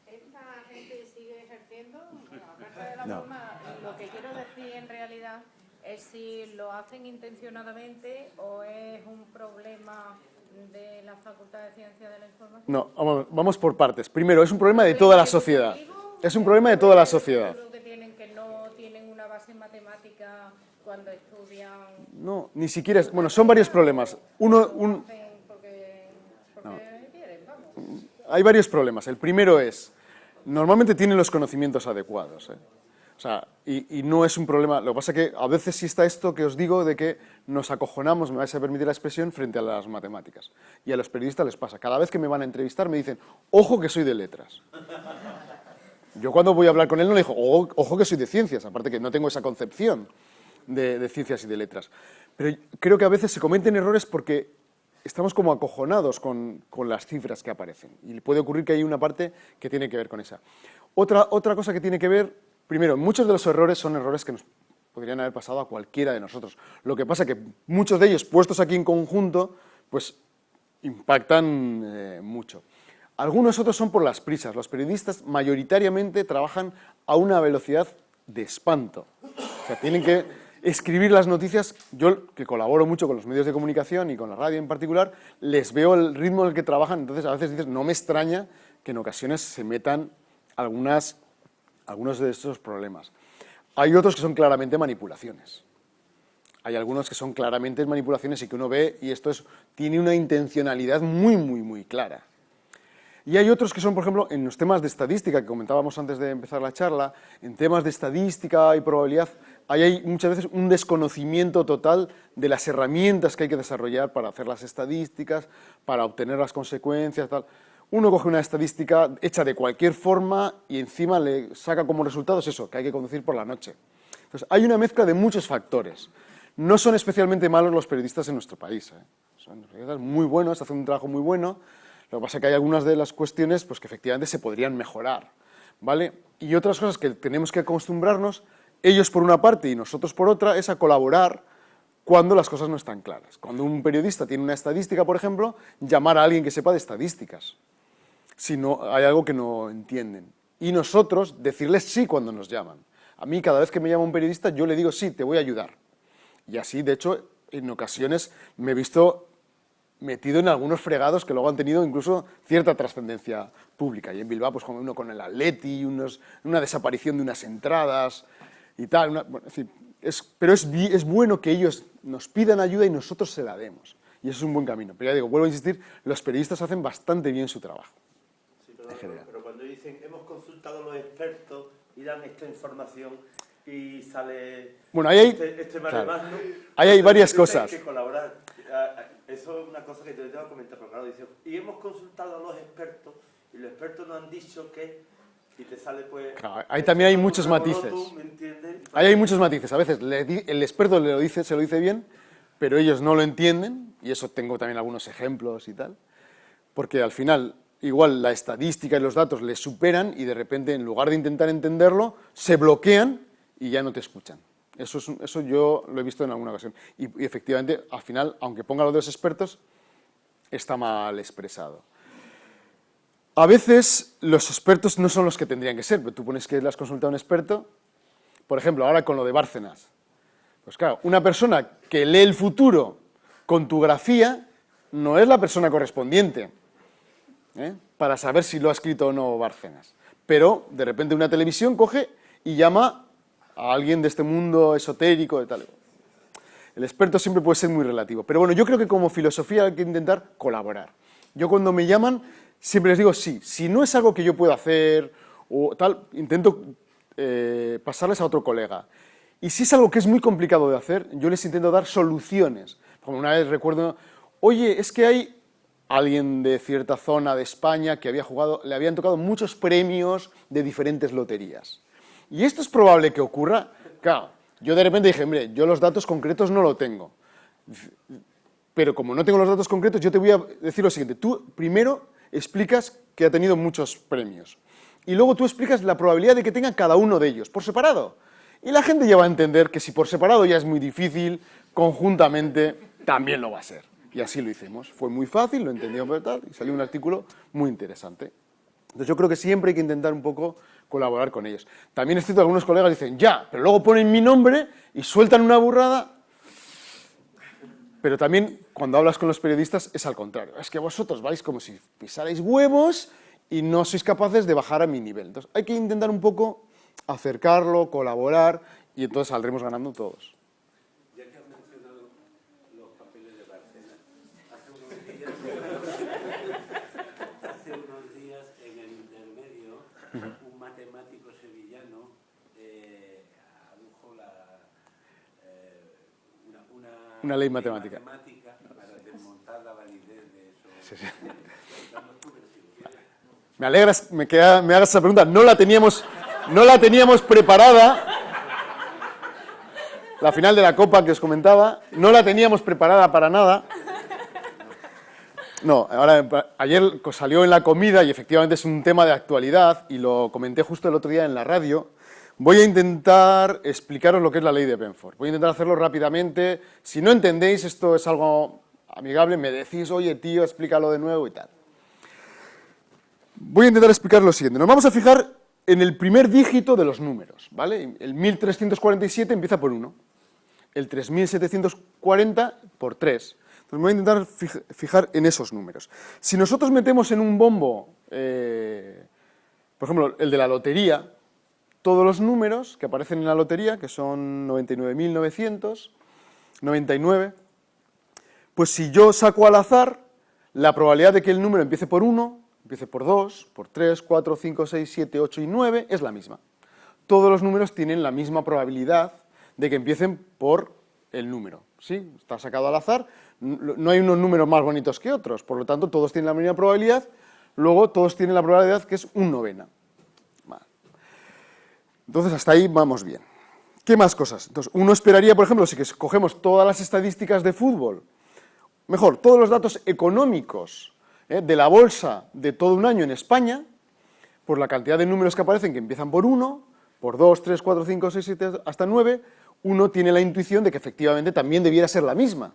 ¿Esta gente sigue ejerciendo? Bueno, aparte de la forma, lo que quiero decir en realidad es si lo hacen intencionadamente o es un problema de la Facultad de Ciencias de la Información. No, vamos por partes. Primero, es un problema de toda la sociedad. Es un problema de toda la sociedad. Que no tienen una base matemática cuando estudian... No, ni siquiera es... Bueno, son varios problemas. Hay varios problemas. El primero es, normalmente tienen los conocimientos adecuados, O sea, y no es un problema. Lo que pasa es que a veces sí está esto que os digo de que nos acojonamos, me vais a permitir la expresión, frente a las matemáticas. Y a los periodistas les pasa. Cada vez que me van a entrevistar me dicen, ojo que soy de letras. Yo cuando voy a hablar con él no le digo, ojo que soy de ciencias, aparte que no tengo esa concepción de ciencias y de letras. Pero creo que a veces se cometen errores porque estamos como acojonados con las cifras que aparecen. Y puede ocurrir que hay una parte que tiene que ver con esa. Otra cosa que tiene que ver, primero, muchos de los errores son errores que nos podrían haber pasado a cualquiera de nosotros. Lo que pasa es que muchos de ellos, puestos aquí en conjunto, pues impactan mucho. Algunos otros son por las prisas. Los periodistas mayoritariamente trabajan a una velocidad de espanto. O sea, tienen que escribir las noticias. Yo, que colaboro mucho con los medios de comunicación y con la radio en particular, les veo el ritmo en el que trabajan. Entonces, a veces dices, no me extraña que en ocasiones se metan algunos de estos problemas. Hay otros que son claramente manipulaciones. Hay algunos que son claramente manipulaciones y que uno ve y esto tiene una intencionalidad muy clara. Y hay otros que son, por ejemplo, en los temas de estadística, que comentábamos antes de empezar la charla, en temas de estadística y probabilidad, hay muchas veces un desconocimiento total de las herramientas que hay que desarrollar para hacer las estadísticas, para obtener las consecuencias, tal. Uno coge una estadística hecha de cualquier forma y encima le saca como resultados eso, que hay que conducir por la noche. Entonces, hay una mezcla de muchos factores. No son especialmente malos los periodistas en nuestro país. Son periodistas muy buenos, hacen un trabajo muy bueno. Lo que pasa es que hay algunas de las cuestiones pues, que efectivamente se podrían mejorar, ¿vale? Y otras cosas que tenemos que acostumbrarnos, ellos por una parte y nosotros por otra, es a colaborar cuando las cosas no están claras. Cuando un periodista tiene una estadística, por ejemplo, llamar a alguien que sepa de estadísticas, si no hay algo que no entienden. Y nosotros decirles sí cuando nos llaman. A mí, cada vez que me llama un periodista, yo le digo sí, te voy a ayudar. Y así, de hecho, en ocasiones me he visto metido en algunos fregados que luego han tenido incluso cierta trascendencia pública. Y en Bilbao, pues como uno con el Atleti, una desaparición de unas entradas y tal. Bueno, en fin, pero es bueno que ellos nos pidan ayuda y nosotros se la demos. Y eso es un buen camino. Pero ya digo, vuelvo a insistir, los periodistas hacen bastante bien su trabajo. Sí, pero cuando dicen, hemos consultado a los expertos y dan esta información y sale... Bueno, ahí hay varias cosas. Hay que colaborar. Eso es una cosa que te tengo que comentar, pero claro, dice, y hemos consultado a los expertos, y los expertos nos han dicho que, y te sale pues... Claro, ahí también hay muchos matices. ¿Me entiendes? Ahí hay muchos matices. A veces el experto se lo dice bien, pero ellos no lo entienden, y eso tengo también algunos ejemplos y tal, porque al final igual la estadística y los datos les superan y de repente en lugar de intentar entenderlo, se bloquean y ya no te escuchan. Eso yo lo he visto en alguna ocasión. Y efectivamente, al final, aunque ponga lo de los expertos, está mal expresado. A veces los expertos no son los que tendrían que ser, pero tú pones que le has consultado a un experto, por ejemplo, ahora con lo de Bárcenas. Pues claro, una persona que lee el futuro con tu grafía no es la persona correspondiente, para saber si lo ha escrito o no Bárcenas. Pero de repente una televisión coge y llama a alguien de este mundo esotérico, de tal. El experto siempre puede ser muy relativo. Pero bueno, yo creo que como filosofía hay que intentar colaborar. Yo cuando me llaman siempre les digo sí. Si no es algo que yo pueda hacer o tal, intento pasarles a otro colega. Y si es algo que es muy complicado de hacer, yo les intento dar soluciones. Como una vez recuerdo, oye, es que hay alguien de cierta zona de España que había jugado, le habían tocado muchos premios de diferentes loterías. Y esto es probable que ocurra. Claro, yo de repente dije, hombre, yo los datos concretos no lo tengo. Pero como no tengo los datos concretos, yo te voy a decir lo siguiente. Tú primero explicas que ha tenido muchos premios. Y luego tú explicas la probabilidad de que tenga cada uno de ellos, por separado. Y la gente ya va a entender que si por separado ya es muy difícil, conjuntamente también lo va a ser. Y así lo hicimos. Fue muy fácil, lo entendíamos tal, y salió un artículo muy interesante. Entonces yo creo que siempre hay que intentar un poco colaborar con ellos. También es cierto que algunos colegas dicen, ya, pero luego ponen mi nombre y sueltan una burrada. Pero también cuando hablas con los periodistas es al contrario. Es que vosotros vais como si pisarais huevos y no sois capaces de bajar a mi nivel. Entonces hay que intentar un poco acercarlo, colaborar, y entonces saldremos ganando todos. Ya que has mencionado los papeles de Bárcenas, hace unos días en el intermedio, un matemático sevillano adujo una ley matemática para desmontar la validez de eso. Sí, sí. Me alegras, me hagas esa pregunta. No la teníamos preparada. La final de la Copa que os comentaba, no la teníamos preparada para nada. No, ahora, ayer salió en la comida y efectivamente es un tema de actualidad y lo comenté justo el otro día en la radio. Voy a intentar explicaros lo que es la ley de Benford. Voy a intentar hacerlo rápidamente. Si no entendéis, esto es algo amigable, me decís, oye tío, explícalo de nuevo y tal. Voy a intentar explicar lo siguiente. Nos vamos a fijar en el primer dígito de los números, ¿vale? El 1347 empieza por 1, el 3740 por 3. Entonces me voy a intentar fijar en esos números. Si nosotros metemos en un bombo, por ejemplo, el de la lotería, todos los números que aparecen en la lotería, que son 99.999, pues si yo saco al azar, la probabilidad de que el número empiece por 1, empiece por 2, por 3, 4, 5, 6, 7, 8 y 9, es la misma. Todos los números tienen la misma probabilidad de que empiecen por el número, ¿sí? Está sacado al azar, no hay unos números más bonitos que otros, por lo tanto todos tienen la misma probabilidad, luego todos tienen la probabilidad que es 1/9. Vale. Entonces hasta ahí vamos bien. ¿Qué más cosas? Entonces uno esperaría, por ejemplo, si que cogemos todas las estadísticas de fútbol, mejor, todos los datos económicos de la bolsa de todo un año en España, por la cantidad de números que aparecen que empiezan por 1, por 2, 3, 4, 5, 6, 7, hasta 9, uno tiene la intuición de que efectivamente también debiera ser la misma.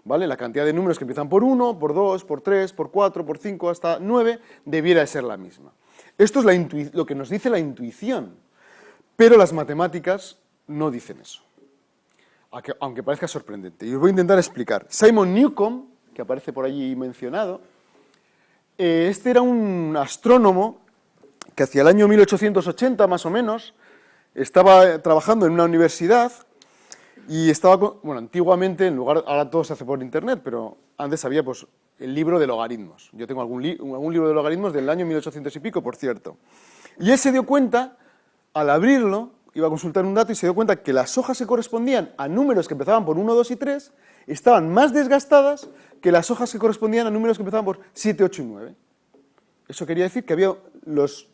¿Vale? La cantidad de números que empiezan por 1, por 2, por 3, por 4, por 5, hasta 9, debiera de ser la misma. Esto es lo que nos dice la intuición, pero las matemáticas no dicen eso, aunque parezca sorprendente. Y os voy a intentar explicar. Simon Newcomb, que aparece por allí mencionado, este era un astrónomo que hacia el año 1880 más o menos estaba trabajando en una universidad y estaba, bueno, antiguamente, ahora todo se hace por internet, pero antes había pues el libro de logaritmos. Yo tengo algún libro de logaritmos del año 1800 y pico, por cierto. Y él se dio cuenta, al abrirlo, iba a consultar un dato y se dio cuenta que las hojas que correspondían a números que empezaban por 1, 2 y 3 estaban más desgastadas que las hojas que correspondían a números que empezaban por 7, 8 y 9. Eso quería decir que los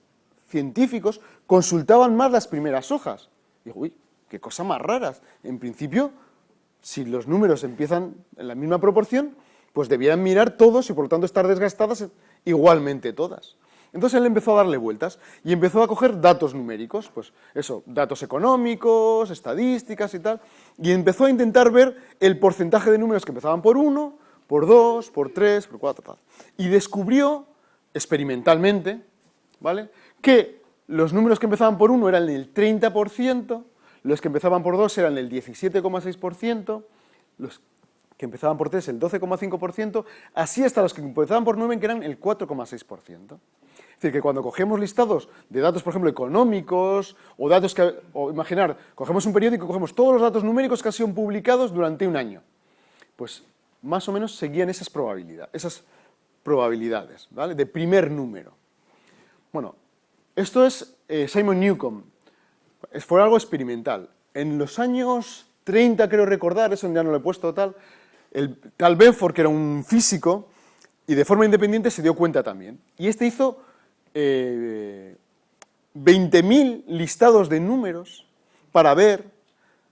científicos consultaban más las primeras hojas. Y digo, uy, qué cosa más raras. En principio, si los números empiezan en la misma proporción, pues debieran mirar todos y por lo tanto estar desgastadas igualmente todas. Entonces él empezó a darle vueltas y empezó a coger datos numéricos, pues eso, datos económicos, estadísticas y tal, y empezó a intentar ver el porcentaje de números que empezaban por 1, por 2, por 3, por 4, tal. Y descubrió, experimentalmente, ¿vale?, que los números que empezaban por 1 eran el 30%, los que empezaban por 2 eran el 17,6%, los que empezaban por 3 el 12,5%, así hasta los que empezaban por 9 que eran el 4,6%. Es decir, que cuando cogemos listados de datos, por ejemplo, económicos, o datos que, o imaginar, cogemos un periódico y cogemos todos los datos numéricos que han sido publicados durante un año, pues más o menos seguían esas probabilidades, ¿vale?, de primer número. Bueno, esto es Simon Newcomb, fue algo experimental. En los años 30, creo recordar, eso ya no lo he puesto tal, el tal Benford, que era un físico, y de forma independiente se dio cuenta también. Y este hizo 20.000 listados de números para ver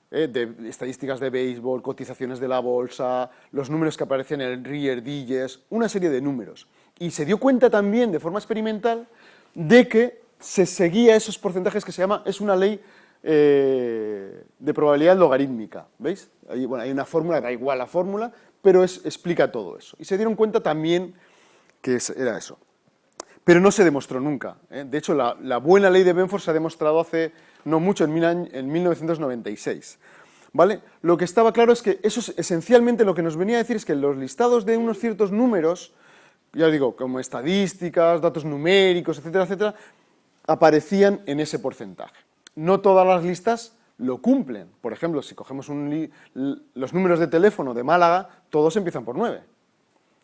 de estadísticas de béisbol, cotizaciones de la bolsa, los números que aparecían en el Reader Digest, una serie de números. Y se dio cuenta también, de forma experimental, de que se seguía esos porcentajes que se llama, es una ley de probabilidad logarítmica, ¿veis? Hay una fórmula, da igual la fórmula, pero explica todo eso. Y se dieron cuenta también que era eso. Pero no se demostró nunca. De hecho, la buena ley de Benford se ha demostrado hace no mucho, en 1996. ¿Vale? Lo que estaba claro es que eso es esencialmente lo que nos venía a decir es que los listados de unos ciertos números, ya os digo, como estadísticas, datos numéricos, etcétera, etcétera, aparecían en ese porcentaje. No todas las listas lo cumplen. Por ejemplo, si cogemos los números de teléfono de Málaga, todos empiezan por 9.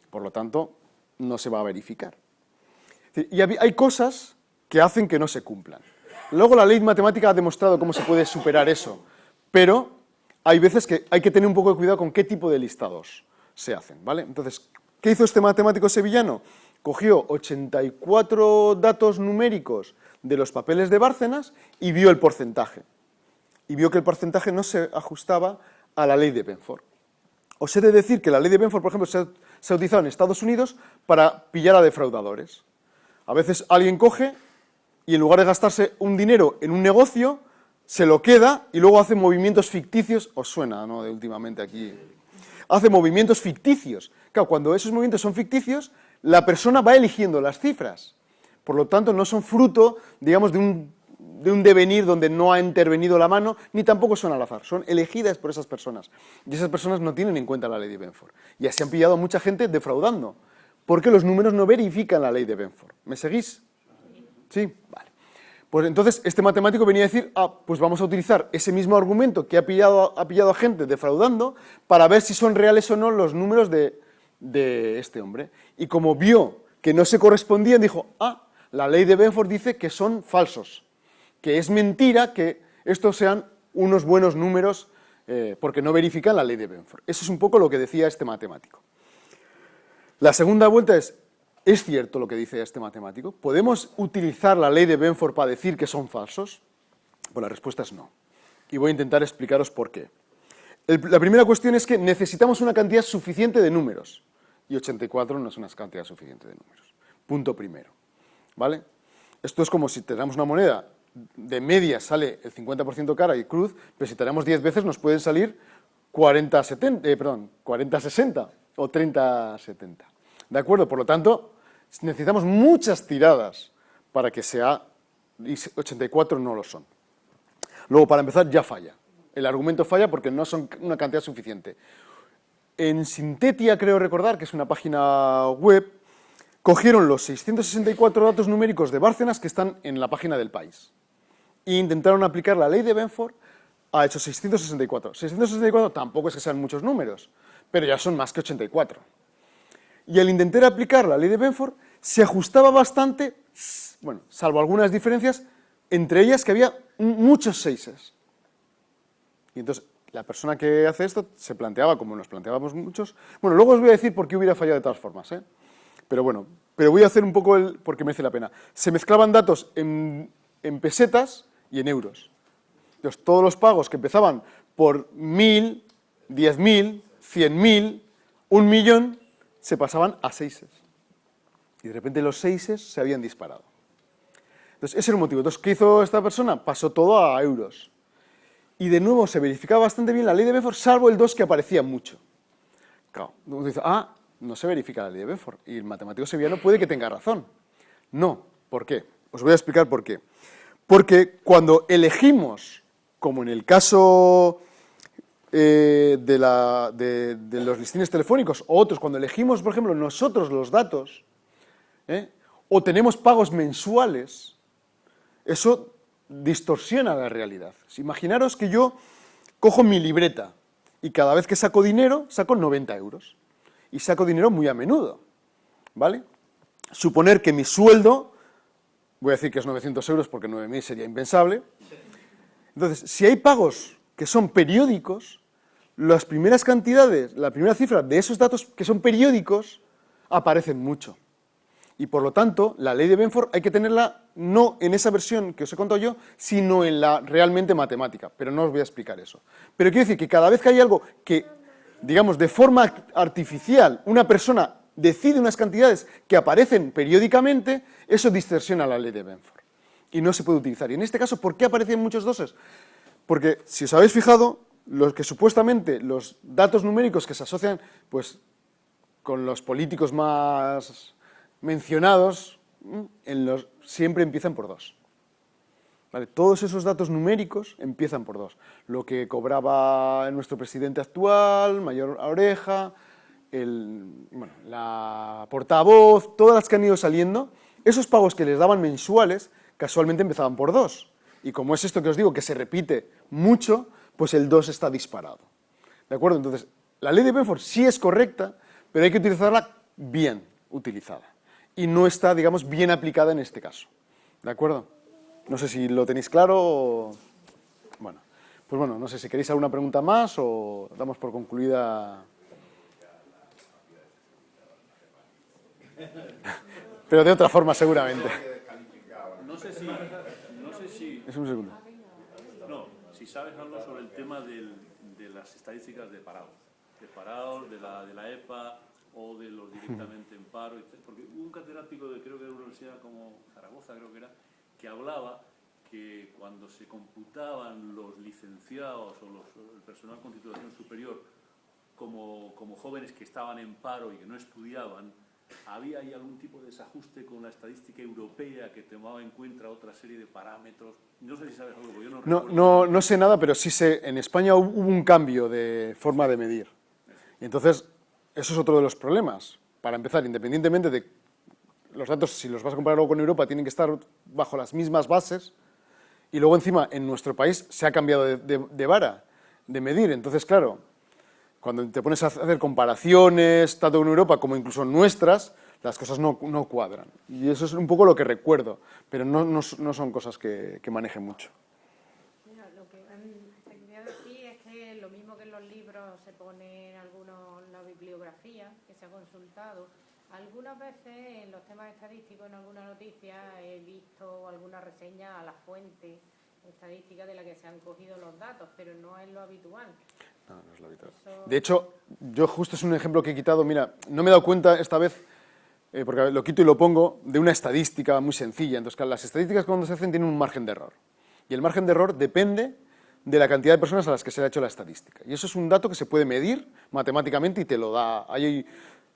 Por lo tanto, no se va a verificar. Y hay cosas que hacen que no se cumplan. Luego la ley matemática ha demostrado cómo se puede superar eso, pero hay veces que hay que tener un poco de cuidado con qué tipo de listados se hacen, ¿vale? Entonces, ¿qué hizo este matemático sevillano? Cogió 84 datos numéricos de los papeles de Bárcenas y vio el porcentaje. Y vio que el porcentaje no se ajustaba a la ley de Benford. Os he de decir que la ley de Benford, por ejemplo, se ha utilizado en Estados Unidos para pillar a defraudadores. A veces alguien coge y en lugar de gastarse un dinero en un negocio, se lo queda y luego hace movimientos ficticios. Os suena, ¿no?, de últimamente aquí. Hace movimientos ficticios. Claro, cuando esos movimientos son ficticios, la persona va eligiendo las cifras. Por lo tanto, no son fruto, digamos, de un devenir donde no ha intervenido la mano, ni tampoco son al azar, son elegidas por esas personas. Y esas personas no tienen en cuenta la ley de Benford. Y así han pillado a mucha gente defraudando, porque los números no verifican la ley de Benford. ¿Me seguís? ¿Sí? Vale. Pues entonces este matemático venía a decir, pues vamos a utilizar ese mismo argumento que ha pillado a gente defraudando para ver si son reales o no los números de este hombre. Y como vio que no se correspondían, dijo, la ley de Benford dice que son falsos, que es mentira que estos sean unos buenos números porque no verifican la ley de Benford. Eso es un poco lo que decía este matemático. La segunda vuelta ¿es cierto lo que dice este matemático? ¿Podemos utilizar la ley de Benford para decir que son falsos? Pues la respuesta es no. Y voy a intentar explicaros por qué. La primera cuestión es que necesitamos una cantidad suficiente de números. Y 84 no es una cantidad suficiente de números. Punto primero. ¿Vale? Esto es como si tenemos una moneda, de media sale el 50% cara y cruz, pero si tenemos 10 veces nos pueden salir 40-60 o 30-70. ¿De acuerdo? Por lo tanto, necesitamos muchas tiradas para que sea, y 84 no lo son. Luego, para empezar, ya falla. El argumento falla porque no son una cantidad suficiente. En Synthetia, creo recordar, que es una página web, cogieron los 664 datos numéricos de Bárcenas que están en la página del País e intentaron aplicar la ley de Benford a esos 664. 664 tampoco es que sean muchos números, pero ya son más que 84. Y al intentar aplicar la ley de Benford se ajustaba bastante, bueno, salvo algunas diferencias, entre ellas que había muchos seises. Y entonces la persona que hace esto se planteaba, como nos planteábamos muchos, bueno, luego os voy a decir por qué hubiera fallado de todas formas, pero bueno, voy a hacer un poco porque merece la pena. Se mezclaban datos en pesetas y en euros. Entonces, todos los pagos que empezaban por 1000 10.000, 100.000, 1.000.000, se pasaban a seises. Y de repente los seises se habían disparado. Entonces, ese era el motivo. Entonces, ¿qué hizo esta persona? Pasó todo a euros. Y de nuevo se verificaba bastante bien la ley de Benford, salvo el 2 que aparecía mucho. Claro, uno dice, no se verifica la ley de Benford. Y el matemático sevillano puede que tenga razón. No, ¿por qué? Os voy a explicar por qué. Porque cuando elegimos, como en el caso de los listines telefónicos, o otros, cuando elegimos, por ejemplo, nosotros los datos, o tenemos pagos mensuales, eso distorsiona la realidad. Imaginaros que yo cojo mi libreta y cada vez que saco dinero, saco 90 euros. Y saco dinero muy a menudo, ¿vale? Suponer que mi sueldo, voy a decir que es 900 euros porque 9.000 sería impensable. Entonces, si hay pagos que son periódicos, las primeras cantidades, la primera cifra de esos datos que son periódicos, aparecen mucho. Y por lo tanto, la ley de Benford hay que tenerla no en esa versión que os he contado yo, sino en la realmente matemática, pero no os voy a explicar eso. Pero quiero decir que cada vez que hay algo que, digamos, de forma artificial, una persona decide unas cantidades que aparecen periódicamente, eso distorsiona la ley de Benford y no se puede utilizar. Y en este caso, ¿por qué aparecen muchos doses? Porque, si os habéis fijado, los que supuestamente los datos numéricos que se asocian pues, con los políticos más mencionados, siempre empiezan por 2. ¿Vale? Todos esos datos numéricos empiezan por 2. Lo que cobraba nuestro presidente actual, Mayor Oreja, la portavoz, todas las que han ido saliendo, esos pagos que les daban mensuales, casualmente empezaban por 2. Y como es esto que os digo, que se repite mucho, pues el 2 está disparado. ¿De acuerdo? Entonces, la ley de Benford sí es correcta, pero hay que utilizarla bien utilizada. Y no está, digamos, bien aplicada en este caso. ¿De acuerdo? No sé si lo tenéis claro o... Bueno, pues bueno, no sé si queréis alguna pregunta más o damos por concluida... Pero de otra forma, seguramente. No sé si... Es un segundo. No, si sabes algo sobre el tema de las estadísticas de parados. De parados, de la EPA o de los directamente en paro. Porque hubo un catedrático de, creo que de una universidad como Zaragoza, creo que era, que hablaba que cuando se computaban los licenciados o el personal con titulación superior como jóvenes que estaban en paro y que no estudiaban, había ahí algún tipo de desajuste con la estadística europea que tomaba en cuenta otra serie de parámetros. No sé si sabes algo, yo no recuerdo. No sé nada, pero sí sé, en España hubo un cambio de forma de medir. Y entonces, eso es otro de los problemas. Para empezar, independientemente de los datos, si los vas a comparar luego con Europa, tienen que estar bajo las mismas bases. Y luego encima, en nuestro país se ha cambiado de vara, de medir. Entonces, claro, cuando te pones a hacer comparaciones, tanto en Europa como incluso en nuestras, las cosas no cuadran. Y eso es un poco lo que recuerdo, pero no son cosas que maneje mucho. Mira, lo que te quería decir es que lo mismo que en los libros se pone en la bibliografía que se ha consultado, algunas veces en los temas estadísticos, en alguna noticia, he visto alguna reseña a la fuente estadística de la que se han cogido los datos, pero no es lo habitual. No es lo habitual. De hecho, yo justo es un ejemplo que he quitado, mira, no me he dado cuenta esta vez, porque lo quito y lo pongo, de una estadística muy sencilla. Entonces, claro, las estadísticas cuando se hacen tienen un margen de error. Y el margen de error depende de la cantidad de personas a las que se le ha hecho la estadística. Y eso es un dato que se puede medir matemáticamente y te lo da.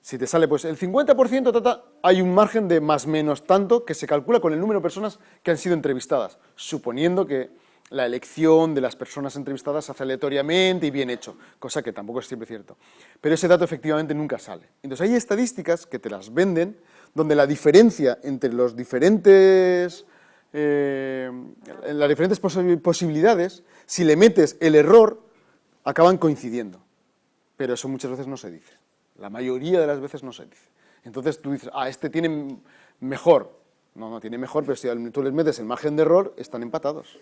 Si te sale pues el 50%, hay un margen de más menos tanto que se calcula con el número de personas que han sido entrevistadas, suponiendo que la elección de las personas entrevistadas se hace aleatoriamente y bien hecho, cosa que tampoco es siempre cierto. Pero ese dato efectivamente nunca sale. Entonces hay estadísticas que te las venden donde la diferencia entre las diferentes posibilidades, si le metes el error, acaban coincidiendo. Pero eso muchas veces no se dice. La mayoría de las veces no se dice. Entonces tú dices, este tiene mejor. No tiene mejor, pero si tú les metes el margen de error, están empatados.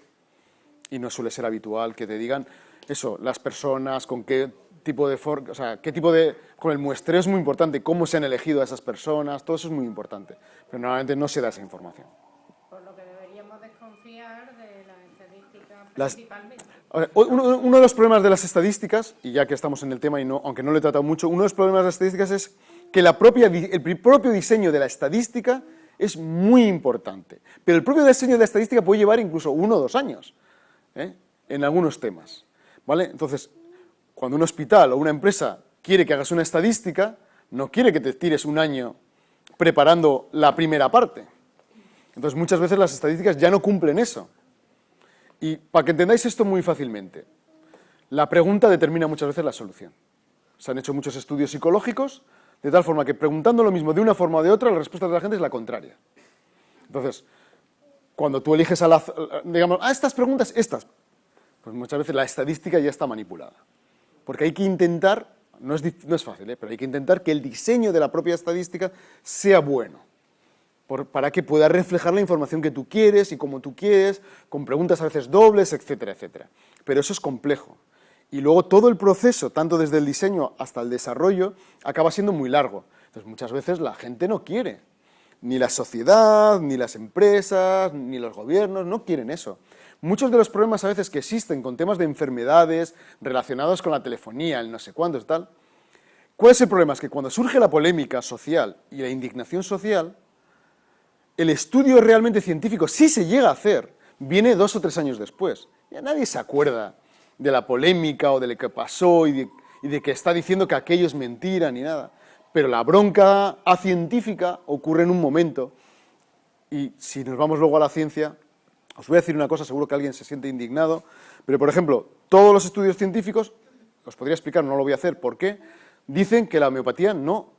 Y no suele ser habitual que te digan eso, las personas, con qué tipo de con el muestreo es muy importante, cómo se han elegido a esas personas, todo eso es muy importante. Pero normalmente no se da esa información. Por lo que deberíamos desconfiar de las estadísticas Principalmente. Ahora, uno de los problemas de las estadísticas, y ya que estamos en el tema, y no, aunque no lo he tratado mucho, uno de los problemas de las estadísticas es que el propio diseño de la estadística es muy importante. Pero el propio diseño de la estadística puede llevar incluso 1 o 2 años, en algunos temas, ¿vale? Entonces, cuando un hospital o una empresa quiere que hagas una estadística, no quiere que te tires un año preparando la primera parte. Entonces, muchas veces las estadísticas ya no cumplen eso. Y para que entendáis esto muy fácilmente, la pregunta determina muchas veces la solución. Se han hecho muchos estudios psicológicos, de tal forma que preguntando lo mismo de una forma o de otra, la respuesta de la gente es la contraria. Entonces, cuando tú eliges digamos, estas preguntas, pues muchas veces la estadística ya está manipulada. Porque hay que intentar, no es fácil, pero hay que intentar que el diseño de la propia estadística sea bueno, para que pueda reflejar la información que tú quieres y como tú quieres, con preguntas a veces dobles, etcétera, etcétera. Pero eso es complejo. Y luego todo el proceso, tanto desde el diseño hasta el desarrollo, acaba siendo muy largo. Entonces muchas veces la gente no quiere. Ni la sociedad, ni las empresas, ni los gobiernos no quieren eso. Muchos de los problemas a veces que existen con temas de enfermedades relacionados con la telefonía, el no sé cuántos, tal. ¿Cuál es el problema? Es que cuando surge la polémica social y la indignación social, el estudio realmente científico, si se llega a hacer, viene 2 o 3 años después. Ya nadie se acuerda de la polémica o de lo que pasó y de que está diciendo que aquello es mentira ni nada. Pero la bronca científica ocurre en un momento. Y si nos vamos luego a la ciencia, os voy a decir una cosa, seguro que alguien se siente indignado, pero por ejemplo, todos los estudios científicos, os podría explicar, no lo voy a hacer, ¿por qué? Dicen que la homeopatía no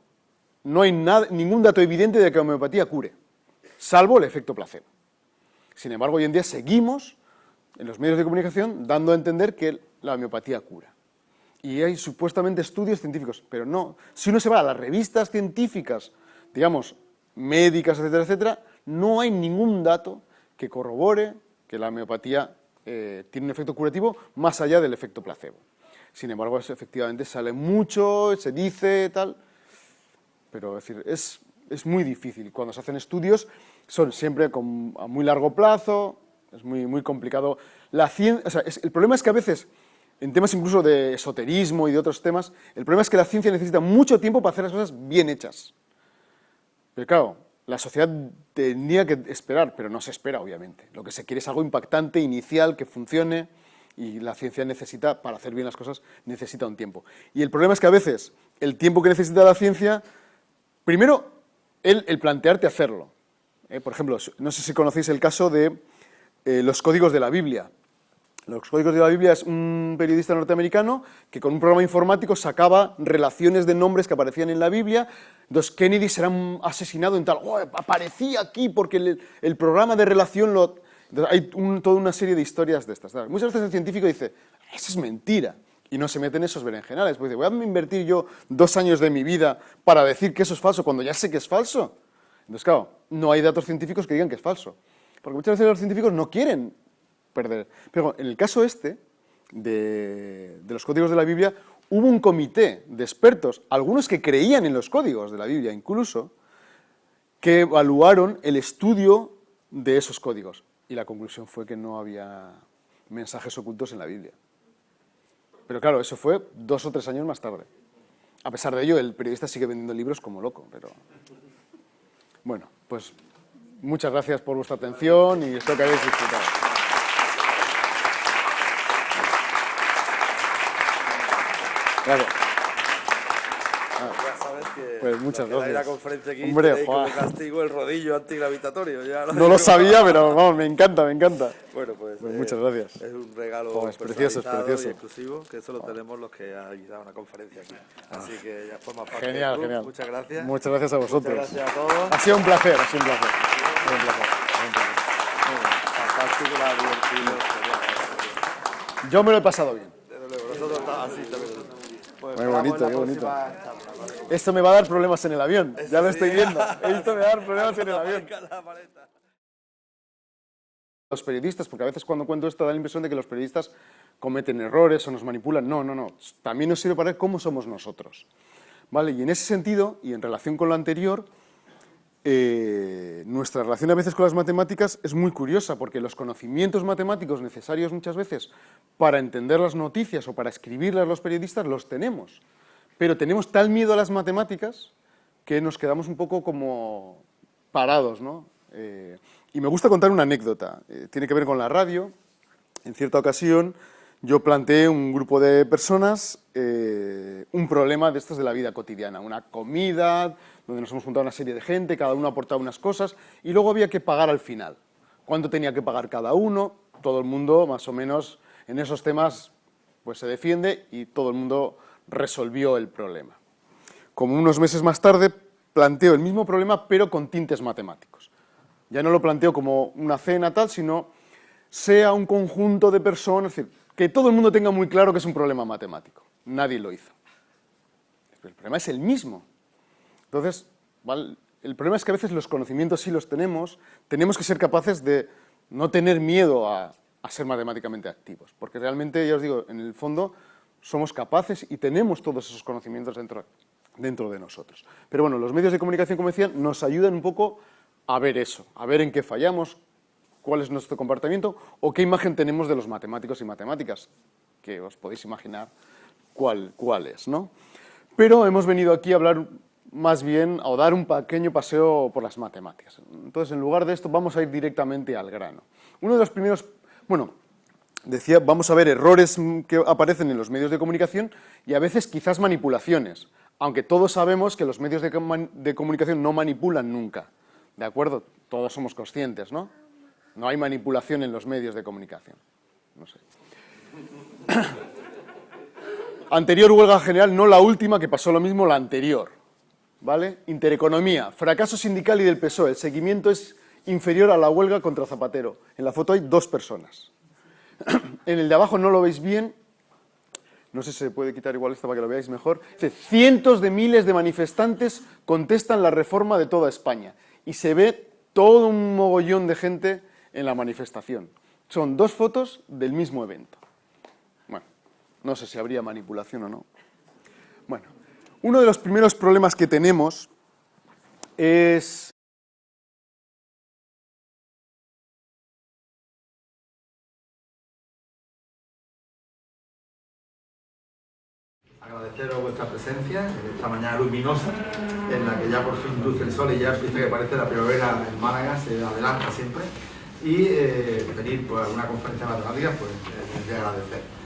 hay ningún dato evidente de que la homeopatía cure, salvo el efecto placebo. Sin embargo, hoy en día seguimos en los medios de comunicación dando a entender que la homeopatía cura. Y hay supuestamente estudios científicos, pero no. Si uno se va a las revistas científicas, digamos, médicas, etcétera, etcétera, no hay ningún dato que corrobore que la homeopatía tiene un efecto curativo más allá del efecto placebo. Sin embargo, efectivamente sale mucho, se dice, tal, pero es decir, es muy difícil. Cuando se hacen estudios son siempre a muy largo plazo, es muy complicado. El problema es que a veces, en temas incluso de esoterismo y de otros temas, el problema es que la ciencia necesita mucho tiempo para hacer las cosas bien hechas. Pero claro, la sociedad tendría que esperar, pero no se espera, obviamente. Lo que se quiere es algo impactante, inicial, que funcione, y la ciencia necesita, para hacer bien las cosas, necesita un tiempo. Y el problema es que a veces el tiempo que necesita la ciencia, primero, el plantearte hacerlo. Por ejemplo, no sé si conocéis el caso de los códigos de la Biblia. Los códigos de la Biblia es un periodista norteamericano que con un programa informático sacaba relaciones de nombres que aparecían en la Biblia. Entonces Kennedy será asesinado en tal, aparecía aquí porque el programa de relación lo... Entonces, hay toda una serie de historias de estas. Muchas veces el científico dice, eso es mentira, y no se mete en esos berenjenales. Pues dice, voy a invertir yo 2 años de mi vida para decir que eso es falso cuando ya sé que es falso. Entonces, claro, no hay datos científicos que digan que es falso. Porque muchas veces los científicos no quieren perder. Pero en el caso de los códigos de la Biblia, hubo un comité de expertos, algunos que creían en los códigos de la Biblia incluso, que evaluaron el estudio de esos códigos. Y la conclusión fue que no había mensajes ocultos en la Biblia. Pero claro, eso fue 2 o 3 años más tarde. A pesar de ello, el periodista sigue vendiendo libros como loco. Pero bueno, pues muchas gracias por vuestra atención y espero que hayáis disfrutado. Claro. Ya sabes que pues muchas gracias. la conferencia aquí, Hombre, como castigo el rodillo antigravitatorio. Ya no lo sabía, pero vamos, me encanta. Bueno, pues muchas gracias. Es un regalo es precioso. y exclusivo, que eso lo tenemos los que han dado una conferencia aquí. Así que ya forma parte Genial, del club. genial. Muchas gracias. Muchas gracias a vosotros. Muchas gracias a todos. Ha sido un placer, Ha sido un placer. Fantástico, la divertido. Yo me lo he pasado bien. Nosotros estamos así también. Pues Muy bonito, qué bonito. charla. Esto me va a dar problemas en el avión, ya lo estoy viendo. Esto me va a dar problemas en el avión. Los periodistas, porque a veces cuando cuento esto da la impresión de que los periodistas cometen errores o nos manipulan. No. También nos sirve para ver cómo somos nosotros. ¿Vale? Y en ese sentido, y en relación con lo anterior, nuestra relación a veces con las matemáticas es muy curiosa, porque los conocimientos matemáticos necesarios muchas veces para entender las noticias o para escribirlas los periodistas los tenemos, pero tenemos tal miedo a las matemáticas que nos quedamos un poco como parados, ¿no? Y me gusta contar una anécdota, tiene que ver con la radio. En cierta ocasión yo planteé a un grupo de personas un problema de estos de la vida cotidiana, una comida donde nos hemos juntado una serie de gente, cada uno aportaba unas cosas y luego había que pagar al final. ¿Cuánto tenía que pagar cada uno? Todo el mundo, más o menos, en esos temas pues se defiende y todo el mundo resolvió el problema. Como unos meses más tarde planteo el mismo problema pero con tintes matemáticos. Ya no lo planteo como una cena tal, sino sea un conjunto de personas, es decir, que todo el mundo tenga muy claro que es un problema matemático. Nadie lo hizo. El problema es el mismo. Entonces, ¿vale? El problema es que a veces los conocimientos sí los tenemos que ser capaces de no tener miedo a ser matemáticamente activos, porque realmente, ya os digo, en el fondo somos capaces y tenemos todos esos conocimientos dentro de nosotros. Pero bueno, los medios de comunicación, como decía, nos ayudan un poco a ver eso, a ver en qué fallamos, cuál es nuestro comportamiento o qué imagen tenemos de los matemáticos y matemáticas, que os podéis imaginar cuál es, ¿no? Pero hemos venido aquí a hablar más bien, o dar un pequeño paseo por las matemáticas. Entonces, en lugar de esto, vamos a ir directamente al grano. Uno de los primeros, bueno, decía, vamos a ver errores que aparecen en los medios de comunicación y a veces quizás manipulaciones, aunque todos sabemos que los medios de comunicación no manipulan nunca, ¿de acuerdo? Todos somos conscientes, ¿no? No hay manipulación en los medios de comunicación. No sé. Anterior huelga general, no la última, que pasó lo mismo, la anterior. ¿Vale? Intereconomía, fracaso sindical y del PSOE. El seguimiento es inferior a la huelga contra Zapatero. En la foto hay 2 personas. En el de abajo no lo veis bien. No sé si se puede quitar igual esta para que lo veáis mejor. Dice, cientos de miles de manifestantes contestan la reforma de toda España. Y se ve todo un mogollón de gente en la manifestación. Son 2 fotos del mismo evento. Bueno, no sé si habría manipulación o no. Bueno, uno de los primeros problemas que tenemos es agradeceros vuestra presencia en esta mañana luminosa en la que ya por fin luce el sol y ya empieza que parece la primavera en Málaga, se adelanta siempre, y venir pues, a una conferencia de matemáticas pues es de agradecer.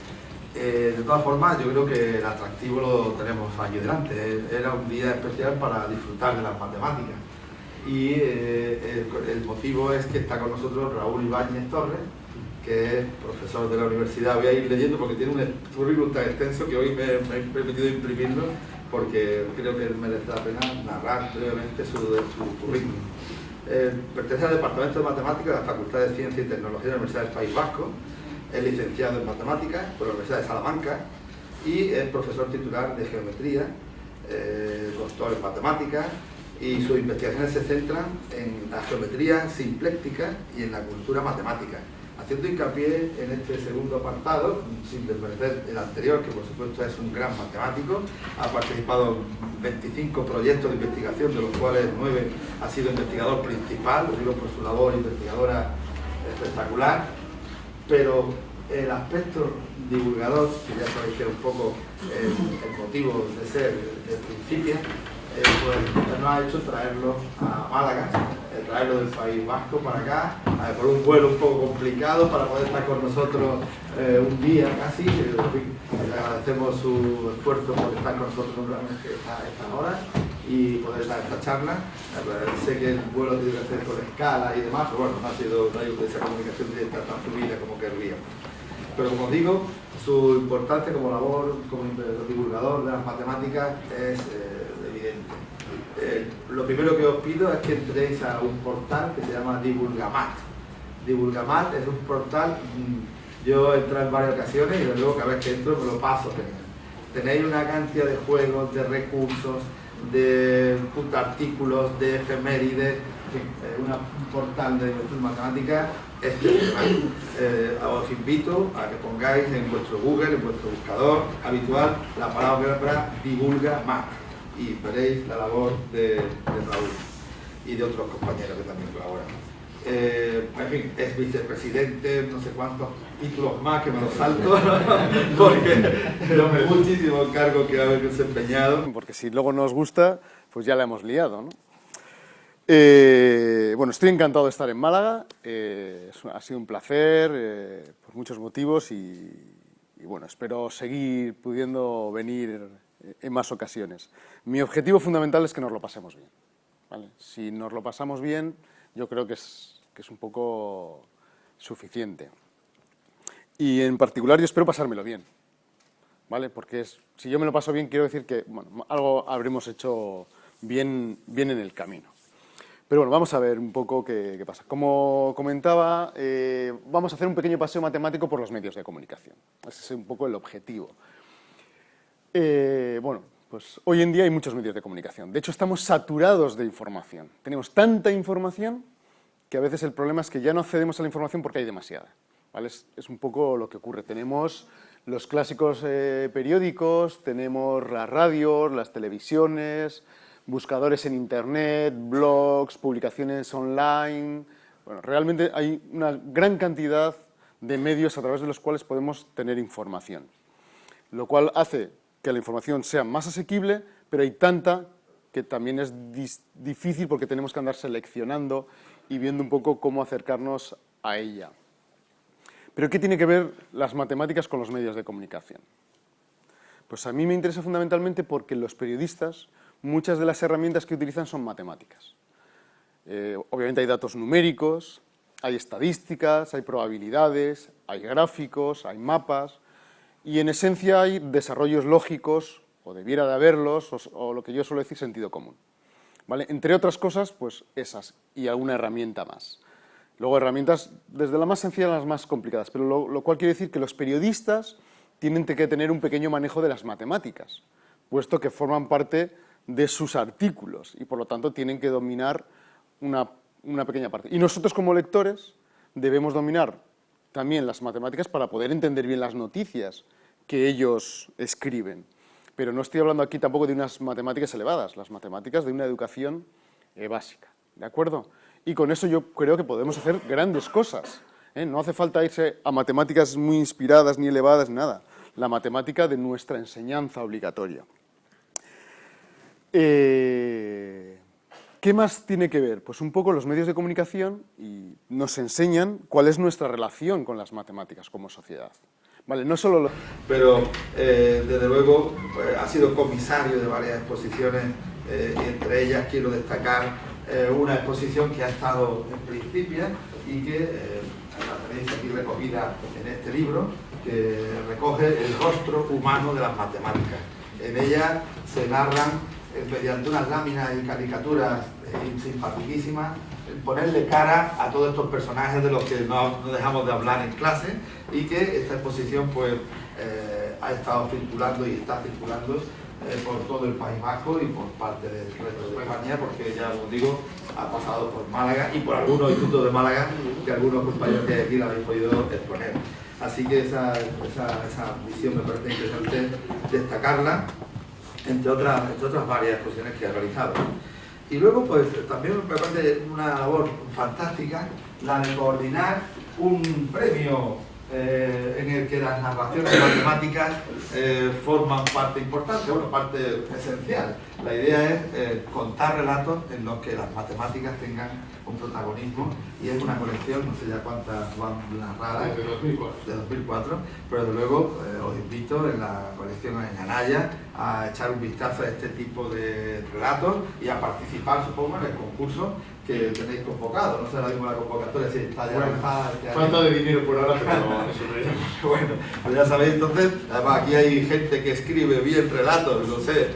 De todas formas, yo creo que el atractivo lo tenemos aquí delante. Era un día especial para disfrutar de las matemáticas. Y el motivo es que está con nosotros Raúl Ibáñez Torres, que es profesor de la universidad. Voy a ir leyendo porque tiene un currículum tan extenso que hoy me he permitido imprimirlo porque creo que merece la pena narrar brevemente su currículum. Pertenece al Departamento de Matemáticas de la Facultad de Ciencia y Tecnología de la Universidad del País Vasco. Es licenciado en Matemáticas por la Universidad de Salamanca y es profesor titular de Geometría, doctor en Matemáticas, y sus investigaciones se centran en la geometría simpléctica y en la cultura matemática, haciendo hincapié en este segundo apartado, sin desmerecer el anterior, que por supuesto es un gran matemático. Ha participado en 25 proyectos de investigación, de los cuales 9 ha sido investigador principal, lo digo por su labor investigadora espectacular. Pero el aspecto divulgador, que ya sabéis que es un poco el motivo de ser del principio, pues nos ha hecho traerlo a Málaga, traerlo del País Vasco para acá, por un vuelo un poco complicado para poder estar con nosotros un día casi. Le agradecemos su esfuerzo por estar con nosotros a estas horas y poder dar esta charla. Sé que el vuelo tiene que hacer con escala y demás, pero bueno, no ha ido esa comunicación directa tan fluida como querríamos. Pero como os digo, su importancia como labor, como divulgador de las matemáticas es evidente. Lo primero que os pido es que entréis a un portal que se llama Divulgamat. Divulgamat es un portal, yo he entrado en varias ocasiones y luego cada vez que entro me lo paso. Tenéis una cantidad de juegos, de recursos, de artículos, de efemérides, un portal de matemáticas excepcional. Os invito a que pongáis en vuestro Google, en vuestro buscador habitual, la palabra Divulgamat y veréis la labor de Raúl. y de otros compañeros que también colaboran. En fin, es vicepresidente, no sé cuántos títulos más que me los salto, porque los muchísimos cargos que ha desempeñado. Porque si luego no os gusta, pues ya la hemos liado, ¿no? Bueno, estoy encantado de estar en Málaga, ha sido un placer por muchos motivos y bueno, espero seguir pudiendo venir en más ocasiones. Mi objetivo fundamental es que nos lo pasemos bien, ¿vale? Si nos lo pasamos bien, yo creo que es un poco suficiente. Y en particular yo espero pasármelo bien, ¿vale? Porque si yo me lo paso bien, quiero decir que bueno, algo habremos hecho bien en el camino. Pero bueno, vamos a ver un poco qué pasa. Como comentaba, vamos a hacer un pequeño paseo matemático por los medios de comunicación. Ese es un poco el objetivo. Bueno, pues hoy en día hay muchos medios de comunicación. De hecho, estamos saturados de información. Tenemos tanta información que a veces el problema es que ya no accedemos a la información porque hay demasiada, ¿vale? Es un poco lo que ocurre. Tenemos los clásicos periódicos, tenemos las radios, las televisiones, buscadores en internet, blogs, publicaciones online. Bueno, realmente hay una gran cantidad de medios a través de los cuales podemos tener información, lo cual hace que la información sea más asequible, pero hay tanta que también es difícil porque tenemos que andar seleccionando y viendo un poco cómo acercarnos a ella. ¿Pero qué tiene que ver las matemáticas con los medios de comunicación? Pues a mí me interesa fundamentalmente porque los periodistas, muchas de las herramientas que utilizan son matemáticas. Obviamente hay datos numéricos, hay estadísticas, hay probabilidades, hay gráficos, hay mapas, y en esencia hay desarrollos lógicos, o debiera de haberlos, o lo que yo suelo decir sentido común, ¿vale? Entre otras cosas, pues esas, y alguna herramienta más. Luego herramientas desde la más sencilla a las más complicadas, pero lo cual quiere decir que los periodistas tienen que tener un pequeño manejo de las matemáticas, puesto que forman parte de sus artículos y por lo tanto tienen que dominar una pequeña parte. Y nosotros como lectores debemos dominar también las matemáticas para poder entender bien las noticias que ellos escriben. Pero no estoy hablando aquí tampoco de unas matemáticas elevadas, las matemáticas de una educación básica, ¿de acuerdo? Y con eso yo creo que podemos hacer grandes cosas, ¿eh? No hace falta irse a matemáticas muy inspiradas ni elevadas, ni nada. La matemática de nuestra enseñanza obligatoria. ¿Qué más tiene que ver? Pues un poco los medios de comunicación y nos enseñan cuál es nuestra relación con las matemáticas como sociedad. Vale, no solo Pero, desde luego, pues, ha sido comisario de varias exposiciones y entre ellas quiero destacar una exposición que ha estado en Principia y que la tenéis aquí recogida en este libro, que recoge el rostro humano de las matemáticas. En ella se narran, mediante unas láminas y caricaturas simpaticísimas, ponerle cara a todos estos personajes de los que no dejamos de hablar en clase y que esta exposición pues ha estado circulando y está circulando por todo el País Vasco y por parte del resto de España, porque ya os digo, ha pasado por Málaga y por algunos institutos de Málaga que algunos compañeros de aquí la habéis podido exponer. Así que esa visión me parece interesante destacarla, entre otras varias exposiciones que ha realizado. Y luego, pues, también me parece una labor fantástica la de coordinar un premio en el que las narraciones matemáticas forman parte importante, bueno, parte esencial. La idea es contar relatos en los que las matemáticas tengan un protagonismo y es una colección, no sé ya cuántas van narradas, desde 2004. de 2004, pero desde luego os invito en la colección en Anaya a echar un vistazo a este tipo de relatos y a participar, supongo, en el concurso que tenéis convocado. No sé ahora mismo la convocatoria, si está ya lanzada. Falta de dinero por ahora, pero eso no es. Bueno, pues ya sabéis, entonces, además aquí hay gente que escribe bien relatos, no sé,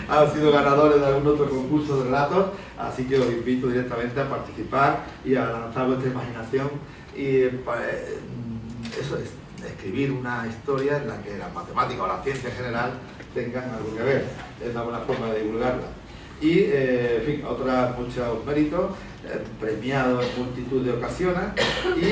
han sido ganadores de algún otro concurso de relatos, así que os invito directamente a participar y a lanzar vuestra imaginación y eso es, escribir una historia en la que la matemática o la ciencia en general tengan algo que ver, es una buena forma de divulgarla. Y, en fin, muchos méritos, premiado en multitud de ocasiones y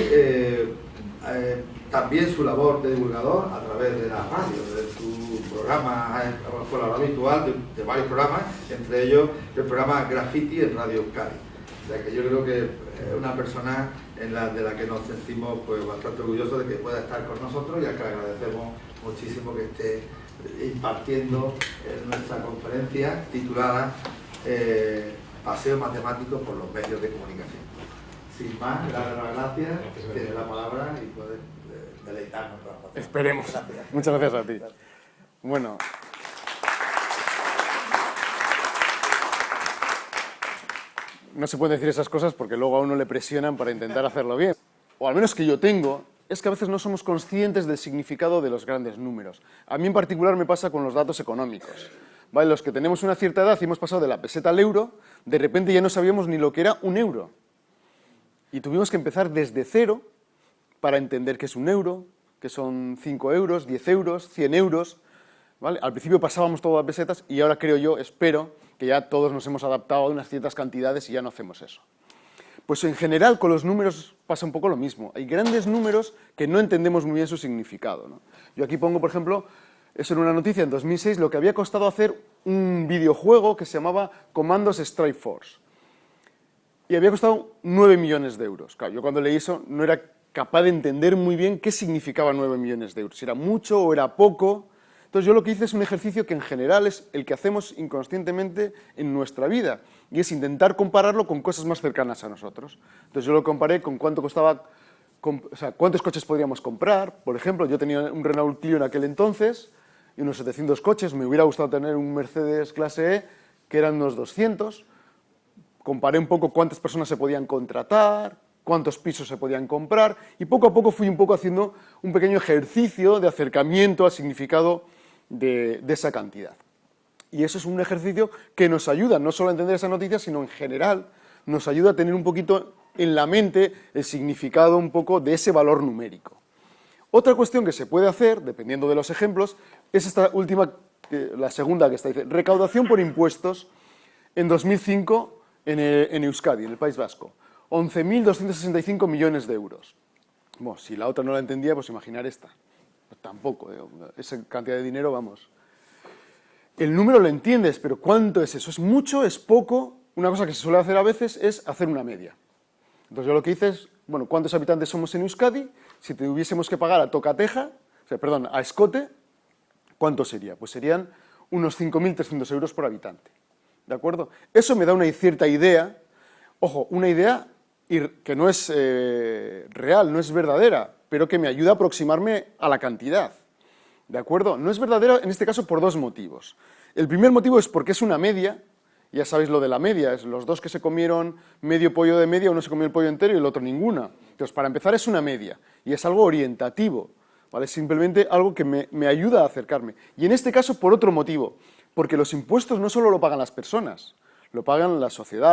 también su labor de divulgador a través de la radio, de su programa colaborador habitual, de varios programas, entre ellos el programa Graffiti en Radio Euskadi. O sea que yo creo que es una persona de la que nos sentimos pues bastante orgullosos de que pueda estar con nosotros y a que le agradecemos muchísimo que esté impartiendo nuestra conferencia titulada Paseo Matemático por los medios de comunicación. Sin más, le doy las gracias, tiene la palabra y puede deleitarnos con la palabra. Esperemos. Gracias. Muchas gracias a ti. Bueno. No se pueden decir esas cosas porque luego a uno le presionan para intentar hacerlo bien. O al menos que yo tengo, es que a veces no somos conscientes del significado de los grandes números. A mí en particular me pasa con los datos económicos. ¿Vale? Los que tenemos una cierta edad y hemos pasado de la peseta al euro, de repente ya no sabíamos ni lo que era un euro. Y tuvimos que empezar desde cero para entender qué es un euro, qué son 5 euros, 10 euros, 100 euros. ¿Vale? Al principio pasábamos todo a pesetas y ahora creo yo, espero, que ya todos nos hemos adaptado a unas ciertas cantidades y ya no hacemos eso. Pues en general con los números pasa un poco lo mismo. Hay grandes números que no entendemos muy bien su significado, ¿no? Yo aquí pongo, por ejemplo, eso en una noticia en 2006, lo que había costado hacer un videojuego que se llamaba Commandos Strike Force. Y había costado 9 millones de euros. Claro, yo cuando leí eso no era capaz de entender muy bien qué significaba 9 millones de euros. Si era mucho o era poco. Entonces yo lo que hice es un ejercicio que en general es el que hacemos inconscientemente en nuestra vida, y es intentar compararlo con cosas más cercanas a nosotros. Entonces yo lo comparé con cuánto costaba, o sea, cuántos coches podríamos comprar. Por ejemplo, yo tenía un Renault Clio en aquel entonces, y unos 700 coches, me hubiera gustado tener un Mercedes clase E, que eran unos 200. Comparé un poco cuántas personas se podían contratar, cuántos pisos se podían comprar, y poco a poco fui un poco haciendo un pequeño ejercicio de acercamiento al significado de esa cantidad. Y eso es un ejercicio que nos ayuda no solo a entender esa noticia, sino en general nos ayuda a tener un poquito en la mente el significado un poco de ese valor numérico. Otra cuestión que se puede hacer, dependiendo de los ejemplos, es esta última, la segunda que está, dice, recaudación por impuestos en 2005 en Euskadi, en el País Vasco, 11.265 millones de euros. Bueno, si la otra no la entendía, pues imaginar esta. Pues tampoco, esa cantidad de dinero, vamos. El número lo entiendes, pero ¿cuánto es eso? ¿Es mucho? ¿Es poco? Una cosa que se suele hacer a veces es hacer una media. Entonces yo lo que hice es, bueno, ¿cuántos habitantes somos en Euskadi? Si tuviésemos que pagar a tocateja, a escote, ¿cuánto sería? Pues serían unos 5.300 euros por habitante. ¿De acuerdo? Eso me da una cierta idea, ojo, una idea que no es real, no es verdadera, pero que me ayuda a aproximarme a la cantidad. ¿De acuerdo? No es verdadera en este caso por dos motivos. El primer motivo es porque es una media, ya sabéis lo de la media, es los dos que se comieron medio pollo de media, uno se comió el pollo entero y el otro ninguna. Entonces, para empezar es una media, y es algo orientativo, ¿vale? Simplemente algo que me ayuda a acercarme. Y en este caso por otro motivo, porque los impuestos no solo lo pagan las personas, lo pagan la sociedad,